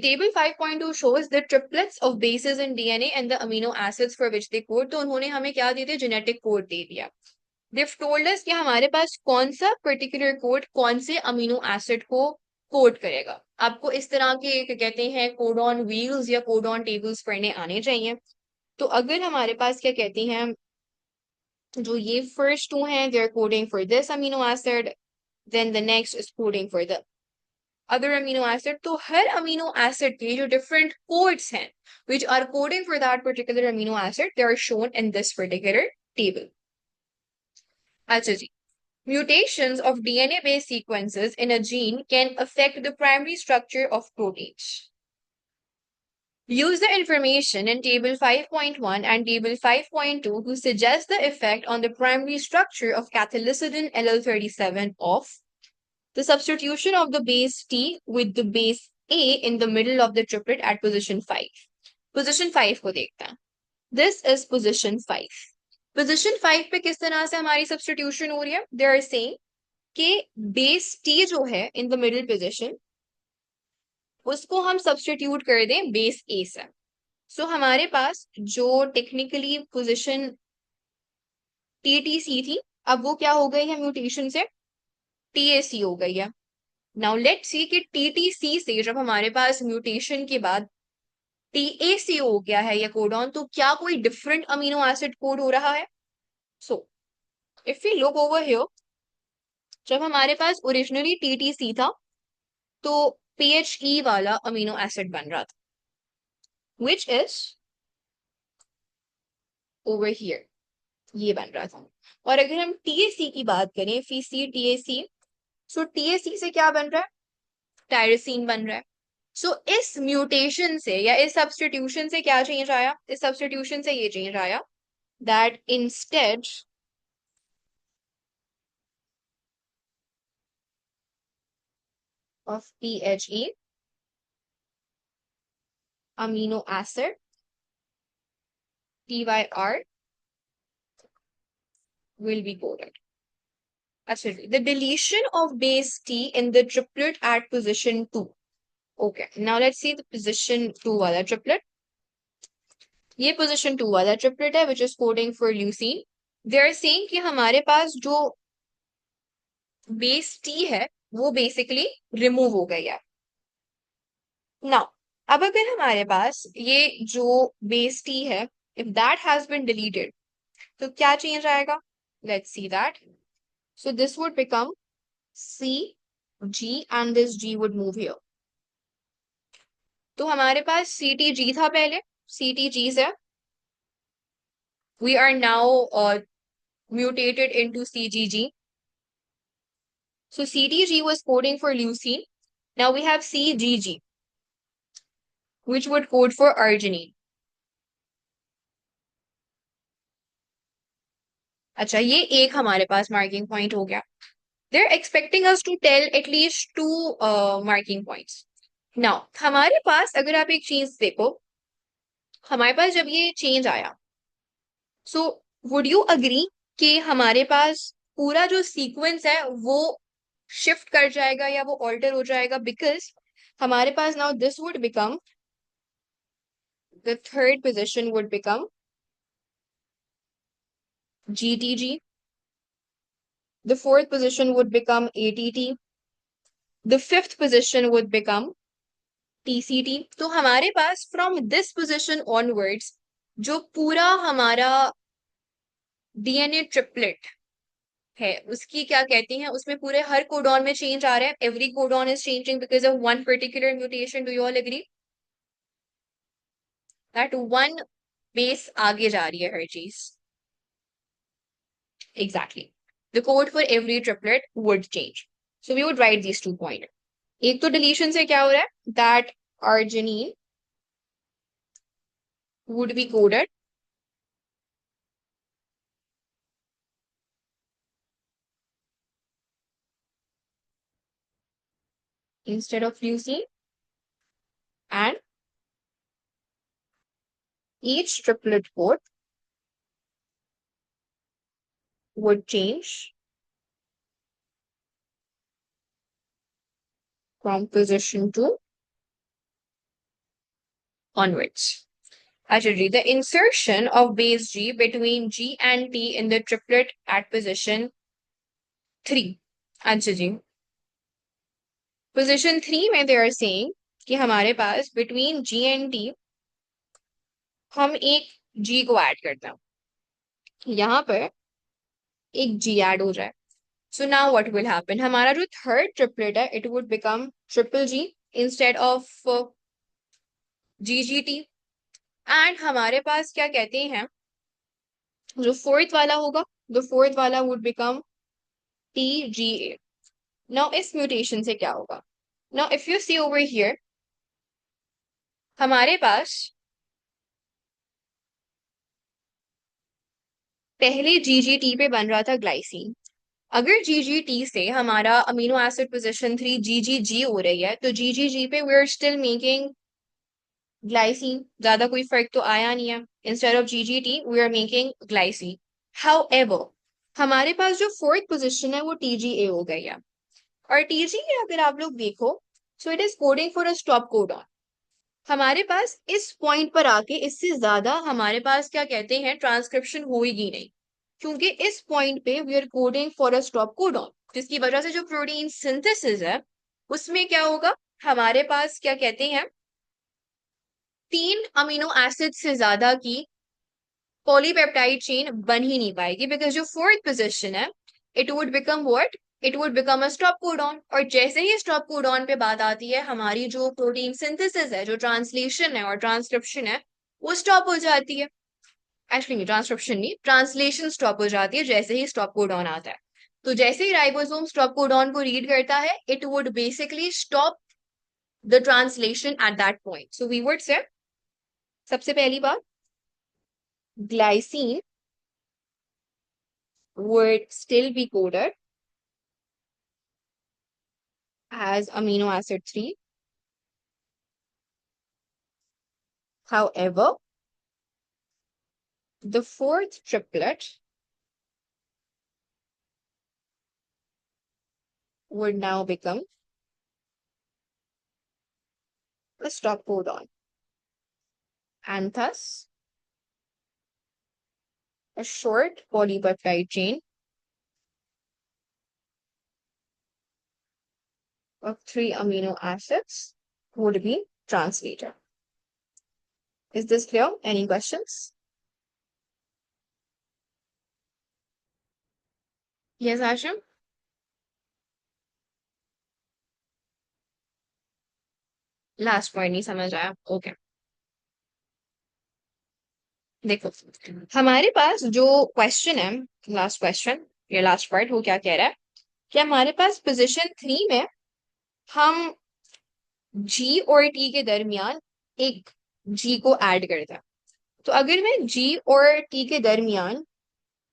table 5.2 shows the triplets of bases in DNA and the amino acids for which they code। तो उन्होंने हमें क्या दे दिया? जेनेटिक कोड दे दिया। They've told us कि हमारे पास कौन सा पर्टिकुलर कोड कौन से अमीनो एसिड को कोड करेगा। आपको इस तरह के क्या कहते हैं कोडॉन व्हील्स या कोडॉन टेबल्स पढ़ने आने चाहिए। तो अगर हमारे पास क्या कहते हैं जो ये फर्स्ट 2 हैं, they are coding for this amino acid, then the next is coding for the other amino acid। तो हर amino acid के जो different codes हैं which are coding for that particular amino acid, they are shown in this particular table। अच्छा जी, mutations of DNA-based sequences in a gene can affect the primary structure of proteins। Use the information in table 5.1 and table 5.2 to suggest the effect on the primary structure of cathelicidin LL37 of the substitution of the base T with the base A in the middle of the triplet at position 5। Position 5 को देखते हैं। This is position 5। Position 5 पे किस तरह से हमारी substitution हो रही है? दे आर सेइंग कि बेस टी जो है इन द मिडिल पोजीशन, उसको हम सब्स्टिट्यूट कर दें बेस ए से। सो हमारे पास जो टेक्निकली पोजीशन टीटीसी थी, अब वो क्या हो गई है म्यूटेशन से? टीएसी हो गई है। नाउ लेट्स सी कि टीटीसी से जब हमारे पास म्यूटेशन के बाद टीएसी हो गया है या कोडॉन, तो क्या कोई डिफरेंट अमीनो एसिड कोड हो रहा है? So if we look over here, जब हमारे पास ओरिजिनली टीटीसी था तो पीएचई वाला अमीनो एसिड बन रहा था, विच इज ओवर हियर, ये बन रहा था। और अगर हम टीएसी की बात करें, फीसी टीएसी, सो टीएसी से क्या बन रहा है? टायरोसिन बन रहा है। सो इस म्यूटेशन से या इस सब्स्टिट्यूशन से क्या चेंज आया? इस सब्स्टिट्यूशन से ये चेंज आया that instead of PHE amino acid TYR will be coded. Actually, the deletion of base T in the triplet at position 2. Okay, now let's see the position 2 wala triplet. ये position 2 वाला triplet है which is coding for leucine. They are saying कि हमारे पास जो base T है वो basically remove हो गई है. Now, अब अगर हमारे पास ये जो base T है, if that has been deleted, तो क्या change आएगा? Let's see that. So this would become C, G and this G would move here. तो हमारे पास CTG था पहले, CTG से we are now mutated into CGG. So CTG was coding for leucine. Now we have CGG, which would code for arginine. अच्छा, ये एक हमारे पास marking point हो गया. They're expecting us to tell at least 2 marking points. Now, हमारे पास अगर आप एक चीज देखो, हमारे पास जब ये चेंज आया, सो वुड यू अग्री कि हमारे पास पूरा जो सीक्वेंस है वो शिफ्ट कर जाएगा या वो ऑल्टर हो जाएगा? बिकॉज हमारे पास now this would become the third position would become GTG, the fourth position would become ATT, the fifth position would become TCT. तो हमारे पास फ्रॉम दिस पोजिशन ऑनवर्ड्स जो पूरा हमारा डीएनए ट्रिपलेट है उसकी क्या कहते हैं, उसमें पूरे हर कोडॉन में चेंज आ रहा है. Every codon is changing because of one particular mutation. Do you all agree that one base आगे जा रही है हर चीज? Exactly, the code for every triplet would change. So we would write these 2 point. एक तो डिलीशन से क्या हो रहा है that arginine would be coded instead of leucine, and each triplet code would change from position 2 onwards. Actually, the insertion of base G between G and T in the triplet at position 3. अच्छा जी, position 3 में they are saying कि हमारे पास between G and T हम एक G को add करते हैं, यहाँ पर एक G ऐड हो जाए. So now what will happen? हमारा जो third triplet है it would become triple G instead of GGT. And हमारे पास क्या कहते हैं, जो फोर्थ वाला होगा, द फोर्थ वाला वुड बिकम TGA. नाउ इस म्यूटेशन से क्या होगा? Now if you see over here, हमारे पास पहले GGT पे बन रहा था ग्लाइसिन. अगर GGT से हमारा अमीनो एसिड पोजीशन 3 GGG हो रही है, तो GGG पे we are still making glycine. ज्यादा कोई फर्क तो आया नहीं है. Instead of GGT we are making glycine. However, हमारे पास जो फोर्थ पोजीशन है वो TGA हो गई है, और TGA अगर आप लोग देखो, so it is coding for a stop codon. हमारे पास इस पॉइंट पर आके इससे ज्यादा हमारे पास क्या कहते हैं ट्रांसक्रिप्शन होगी नहीं, क्योंकि इस पॉइंट पे we are coding for a stop codon, जिसकी वजह से जो प्रोटीन सिंथेसिस है उसमें क्या होगा, हमारे पास क्या कहते हैं 3 अमीनो एसिड से ज्यादा की पॉलीपेप्टाइड चेन बन ही नहीं पाएगी, बिकॉज जो फोर्थ पोजिशन है it would become what, it would become a stop codon. और जैसे ही स्टॉप कोडॉन पे बात आती है, हमारी जो प्रोटीन सिंथेसिस है, जो ट्रांसलेशन है और ट्रांसक्रिप्शन है, वो स्टॉप हो जाती है। एक्चुअली नहीं, ट्रांसक्रिप्शन नहीं, ट्रांसलेशन स्टॉप हो जाती है जैसे ही स्टॉप कोडॉन आता है। तो जैसे ही राइबोसोम स्टॉप कोडॉन को रीड करता है, it would basically stop the translation at that point. So we would say सबसे पहली बात, glycine would still be coded as amino acid 3. However, the fourth triplet would now become a stop codon, and thus a short polypeptide chain of 3 amino acids would be translated. Is this clear? Any questions? Yes, Ashim? Last point नहीं समझ आया? Okay. देखो, हमारे पास जो question है, last question, ये last part, वो क्या कह रहा है कि हमारे पास पोजीशन 3 में हम G और T के दरमियान एक G को ऐड करता है। तो अगर मैं G और T के दरमियान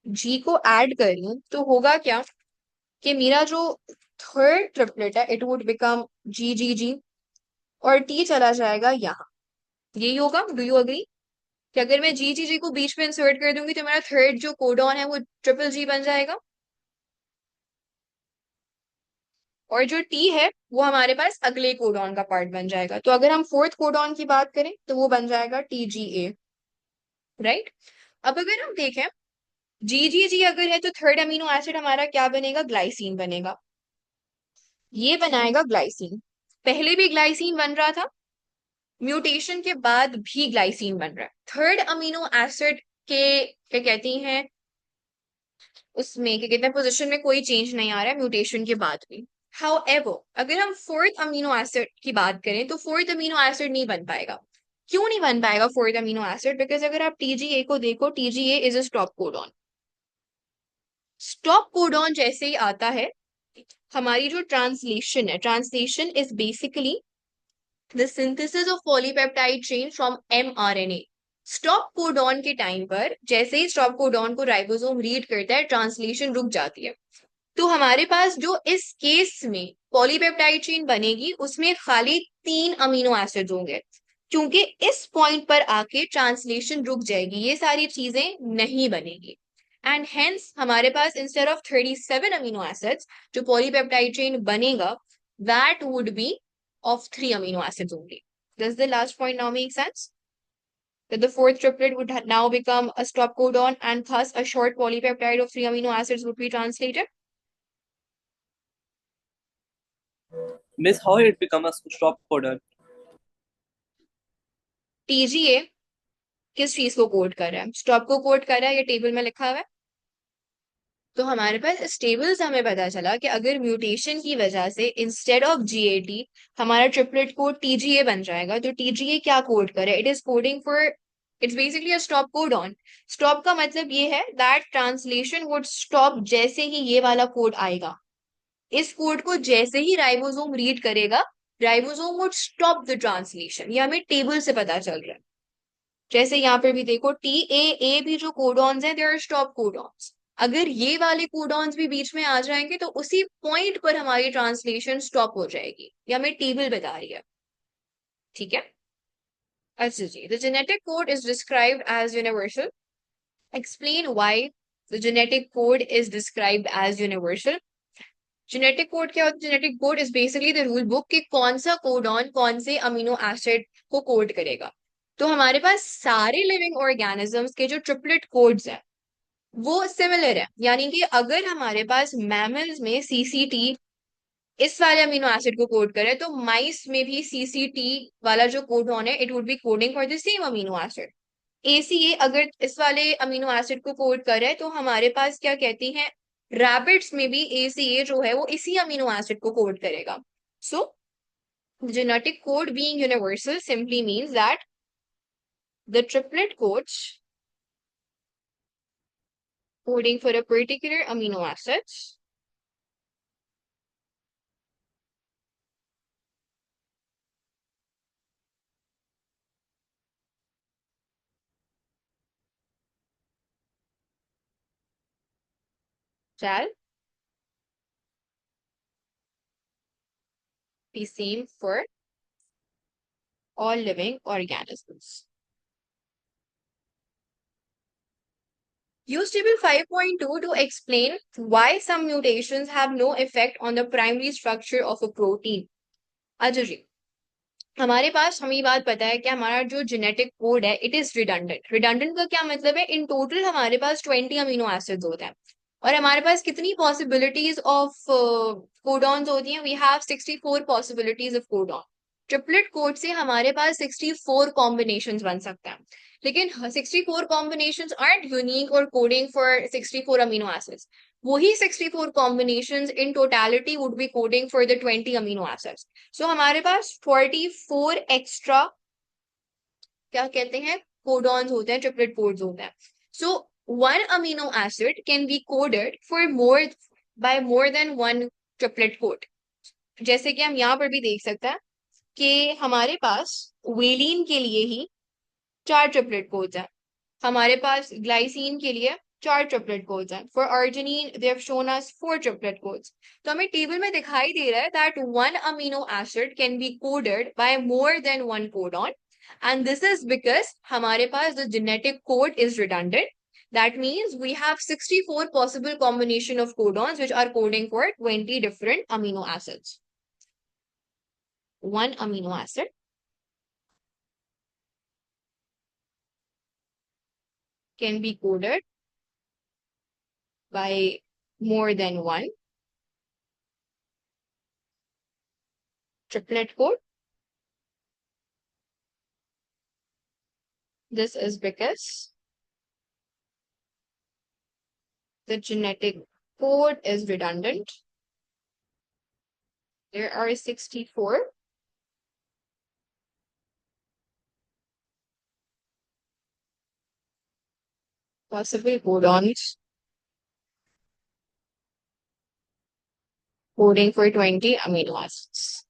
G को ऐड कर लूं तो होगा क्या कि मेरा जो थर्ड ट्रिपलेट है इट वुड बिकम G और T चला जाएगा यहाँ। यही होगा, डू यू अग्री कि अगर मैं G को बीच में इंसर्ट कर दूंगी तो मेरा थर्ड जो कोडॉन है वो ट्रिपल G बन जाएगा, और जो T है वो हमारे पास अगले कोडॉन का पार्ट बन जाएगा। तो अगर हम फोर्थ कोडॉन की बात करें तो वो बन जाएगा TGA, राइट। अब अगर हम देखें GGG अगर है तो थर्ड अमीनो एसिड हमारा क्या बनेगा, ग्लाइसिन बनेगा। ये बनाएगा ग्लाइसिन, पहले भी ग्लाइसिन बन रहा था, म्यूटेशन के बाद भी ग्लाइसिन बन रहा है। थर्ड अमीनो एसिड के क्या कहती हैं उसमें क्या कहते हैं पोजीशन में कोई चेंज नहीं आ रहा है म्यूटेशन के बाद भी। हाउएवर, अगर हम फोर्थ अमीनो एसिड की बात करें तो फोर्थ अमीनो एसिड नहीं बन पाएगा। क्यों नहीं बन पाएगा फोर्थ अमीनो एसिड? बिकॉज अगर आप TGA को देखो, TGA is a stop codon. Stop codon जैसे ही आता है, हमारी जो ट्रांसलेशन है, translation is basically the synthesis of polypeptide chain from mRNA। Stop codon के टाइम पर जैसे ही स्टॉप कोडॉन को राइबोसोम रीड करता है, ट्रांसलेशन रुक जाती है। तो हमारे पास जो इस केस में पॉलीपेप्टाइड चेन बनेगी उसमें खाली 3 अमीनो एसिड होंगे, क्योंकि इस पॉइंट पर आके ट्रांसलेशन रुक जाएगी, ये सारी चीजें नहीं बनेगी। एंड हेंस हमारे पास इंस्टेड ऑफ 37 अमीनो एसिड्स जो पॉलीपेप्टाइड चेन बनेगा, that would be of 3 amino acids only. Does the last point now make sense? That the fourth triplet would now become a stop codon, and thus a short polypeptide of 3 amino acids would be translated. Miss, how it become a stop codon? TGA किस चीज को code कर रहा है? Stop को code कर रहा है, ये टेबल में लिखा हुआ है। तो हमारे पास इस टेबल से हमें पता चला कि अगर म्यूटेशन की वजह से इंस्टेड ऑफ GAT हमारा ट्रिपलेट कोड TGA बन जाएगा, तो TGA क्या कोड करे? It is coding for, it's basically a stop codon. Stop का मतलब ये है दैट ट्रांसलेशन वुड स्टॉप जैसे ही ये वाला कोड आएगा। इस कोड को जैसे ही राइबोसोम रीड करेगा, ribosome would stop the translation. ये हमें टेबल से पता चल रहा है। जैसे यहाँ पर भी देखो, TAA भी जो कोडॉन्स हैं, दे आर स्टॉप कोडॉन्स। अगर ये वाले कोडॉन्स भी बीच में आ जाएंगे तो उसी पॉइंट पर हमारी ट्रांसलेशन स्टॉप हो जाएगी। ये हमें टेबल बता रही है, ठीक है। अच्छा जी, the genetic code is described as universal. Explain why The genetic code is described as universal. Genetic code क्या होता है? Genetic code is basically the rule book कि कौन सा कोडॉन कौन से अमीनो एसिड को कोड करेगा. तो हमारे पास सारे लिविंग ऑर्गेनिजम्स के जो ट्रिपलेट कोड्स हैं वो सिमिलर है. यानी कि अगर हमारे पास मैमल्स में सीसीटी इस वाले अमीनो एसिड को कोड करे तो माइस में भी सीसीटी वाला जो कोडॉन है it would be coding for the same amino acid. ACA अगर इस वाले अमीनो एसिड को कोड करे तो हमारे पास क्या कहती हैं रैबिट्स में भी एसीए जो है वो इसी अमीनो एसिड को कोड करेगा. सो genetic code being universal simply means that the triplet codes coding for a particular amino acid shall be same for all living organisms. Use table 5.2 to explain why some mutations have no effect on the primary structure of a protein. अच्छा जी, हमारे पास हमें बात पता है कि हमारा जो जेनेटिक कोड है इट इज रिडंडेंट. रिडंडेंट का क्या मतलब है? इन टोटल हमारे पास 20 अमीनो एसिड्स होते हैं और हमारे पास कितनी पॉसिबिलिटीज ऑफ कोडॉन्स होती हैं? We have 64 possibilities of codon. Triplet code से हमारे पास 64 कॉम्बिनेशंस बन सकते हैं. लेकिन 64 कॉम्बिनेशंस आर्ट यूनिक और कोडिंग फॉर 64 अमीनो एसिड्स. वही 64 combinations in totality would be coding for the 20 amino acids. So हमारे पास 44 एक्स्ट्रा क्या कहते हैं कोडॉन्स होते हैं, ट्रिपलेट कोड्स होते हैं. सो one amino acid can be coded for more than one triplet code. जैसे कि हम यहाँ पर भी देख सकते हैं कि हमारे पास वेलिन के लिए ही 4 ट्रिपलेट कोड्स हैं, हमारे पास ग्लाइसिन के लिए 4 ट्रिपलेट कोड्स हैं. For arginine they have shown us 4 triplet codes. तो हमें टेबल में दिखाई दे रहा है that one amino acid can be coded by more than one codon and this is because हमारे पास the genetic code is redundant. That means we have 64 possible combination of codons which are coding for 20 different amino acids. One amino acid can be coded by more than one triplet code. This is because the genetic code is redundant. There are 64 possible codons coding for 20 amino acids.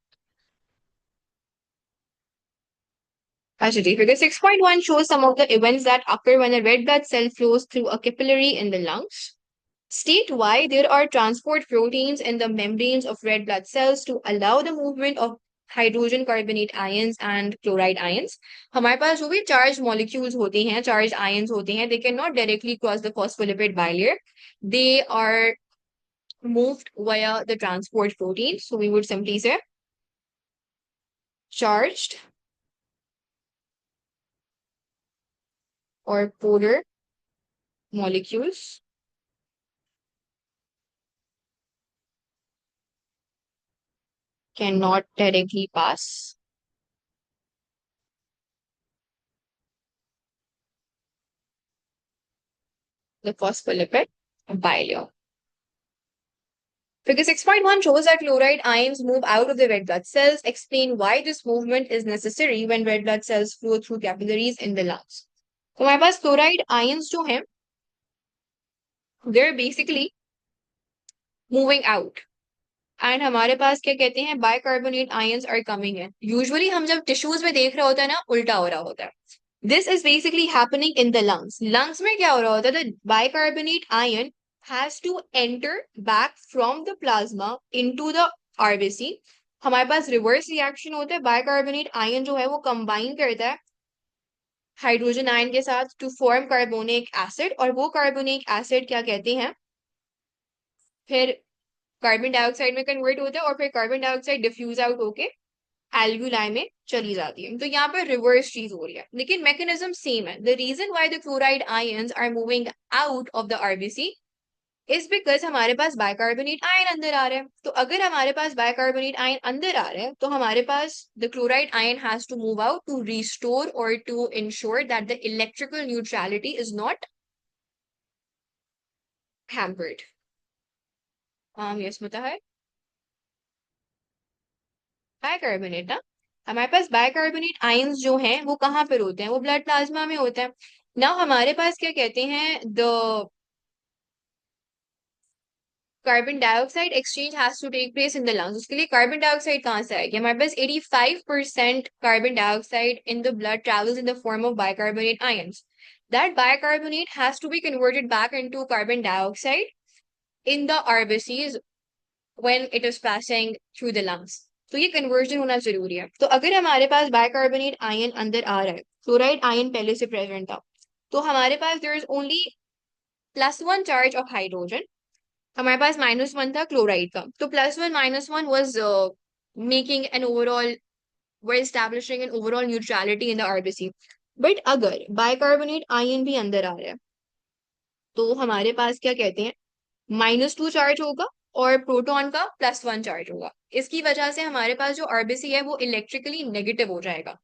Actually, figure 6.1 shows some of the events that occur when a red blood cell flows through a capillary in the lungs. State why there are transport proteins in the membranes of red blood cells to allow the movement of hydrogen carbonate ions and chloride ions. हमारे पास जो भी charged molecules होते हैं, charged ions होते हैं, they cannot directly cross the phospholipid bilayer. They are moved via the transport protein. So we would simply say charged or polar molecules cannot directly pass the phospholipid bilayer. Figure 6.1 shows that chloride ions move out of the red blood cells. Explain why this movement is necessary when red blood cells flow through capillaries in the lungs. तो हमारे पास chloride ions जो हैं they're basically moving out. And हमारे पास क्या कहते हैं bicarbonate ions are coming in. Usually हम जब टिश्यूज में देख रहे होता है ना उल्टा हो रहा होता है. This is basically happening in the lungs. Lungs में क्या हो रहा होता है? The bicarbonate ion has to enter back from the plasma into the RBC. हमारे पास रिवर्स रिएक्शन होता है. बाइकार्बोनेट आयन जो है वो कंबाइन करता है हाइड्रोजन आयन के साथ टू फॉर्म कार्बोनिक एसिड, और वो कार्बोनिक एसिड क्या कहते हैं, फिर कार्बन डाइऑक्साइड में कन्वर्ट होता है और फिर कार्बन डाइऑक्साइड डिफ्यूज आउट होके एल्व्यूलाई में चली जाती है। तो यहाँ पर रिवर्स चीज हो रही है, लेकिन मैकेनिज्म सेम है। The reason why the chloride ions are moving out of the RBC is because हमारे पास बाइकार्बोनेट आयन अंदर आ रहा है। तो अगर हमारे पास बाइकार्बोनेट आयन अंदर आ रहा है तो हमारे पास the chloride ion has to move out to restore और to ensure that the electrical neutrality is not hampered. Yes बता है बाइकार्बोनेट ना, हमारे पास बाइकार्बोनेट आयंस जो हैं वो कहाँ पर होते हैं, वो ब्लड प्लाज्मा में होते हैं ना। हमारे पास क्या कहते हैं, the carbon dioxide exchange has to take place in the lungs. उसके लिए कार्बन डाइऑक्साइड कहाँ से आएगी, हमारे पास 85% carbon dioxide in the blood travels in the form of bicarbonate ions. That bicarbonate has to be converted back into carbon dioxide in the RBCs when it is passing through the lungs. तो ये conversion होना जरूरी है। तो अगर हमारे पास bicarbonate ion अंदर आ रहा है, क्लोराइड आयन पहले से प्रेजेंट था, तो हमारे पास there is only +1 charge of hydrogen, हमारे पास -1 था क्लोराइड का। तो +1 -1 was making an overall, we're establishing an overall neutrality in the RBC। But अगर बाइकार्बोनेट आयन भी अंदर आ रहा है तो हमारे पास क्या कहते हैं, -2 चार्ज होगा और प्रोटॉन का +1 चार्ज होगा। इसकी वजह से हमारे पास जो आरबीसी है वो इलेक्ट्रिकली नेगेटिव हो जाएगा।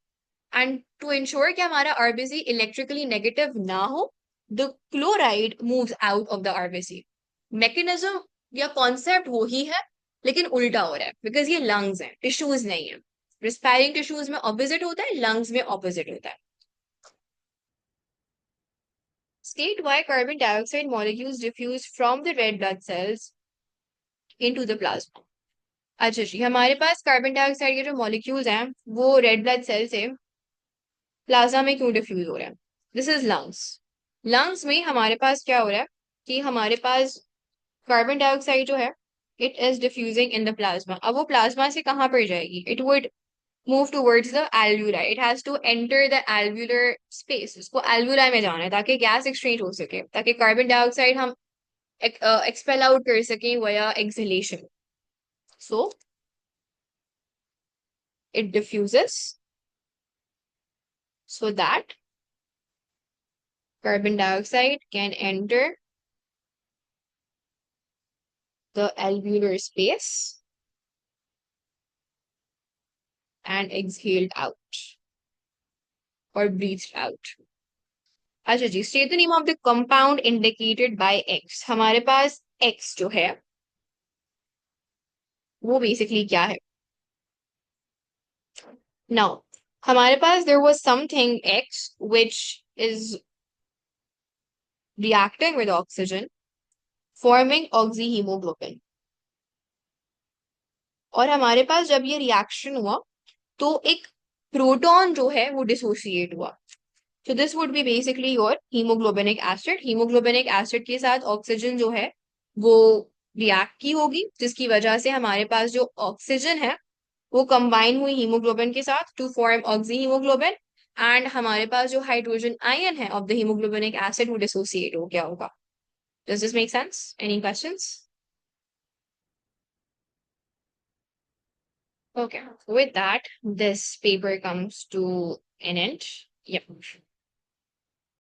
एंड टू इंश्योर कि हमारा आरबीसी इलेक्ट्रिकली नेगेटिव ना हो, the chloride moves out of the RBC. Mechanism या कॉन्सेप्ट वही है, लेकिन उल्टा हो रहा है, बिकॉज ये लंग्स हैं, टिश्यूज नहीं है। रिस्पायरिंग टिश्यूज में ऑपोजिट होता है, लंग्स में ऑपोजिट होता है। State why carbon dioxide molecules diffuse from the red blood cells into the plasma। अच्छा जी, हमारे पास कार्बन डाइऑक्साइड के जो मॉलिक्यूल्स हैं वो रेड ब्लड सेल से प्लाज्मा में क्यों डिफ्यूज हो रहा है। This is lungs. लंग्स में हमारे पास क्या हो रहा है कि हमारे पास कार्बन डाइऑक्साइड जो है it is diffusing in the plasma. अब वो प्लाज्मा से कहाँ पर जाएगी, it would move towards the alveoli, it has to enter the alveolar space. उसको एल्व्यूलाई में जाना है ताकि गैस एक्सचेंज हो सके, ताकि कार्बन डाइऑक्साइड हम एक्सपेल आउट कर सकें via exhalation. So it diffuses so that carbon dioxide can enter the alveolar space and exhaled out or breathed out। अच्छा जी, state the name of the compound indicated by X। हमारे पास X जो है वो basically क्या है। Now हमारे पास there was something X which is reacting with oxygen forming oxyhemoglobin, और हमारे पास जब ये रिएक्शन हुआ तो एक प्रोटॉन जो है वो डिसोसिएट हुआ। So this would be basically your hemoglobinic acid। hemoglobinic acid के साथ ऑक्सीजन जो है वो रिएक्ट की होगी, जिसकी वजह से हमारे पास जो ऑक्सीजन है वो कंबाइन हुई हीमोग्लोबिन के साथ to form oxy haemoglobin, and हमारे पास जो हाइड्रोजन आयन है ऑफ द हीमोग्लोबिनिक एसिड वो डिसोसिएट हो गया होगा। Does this make sense, any questions? Okay, with that this paper comes to an end। Yep।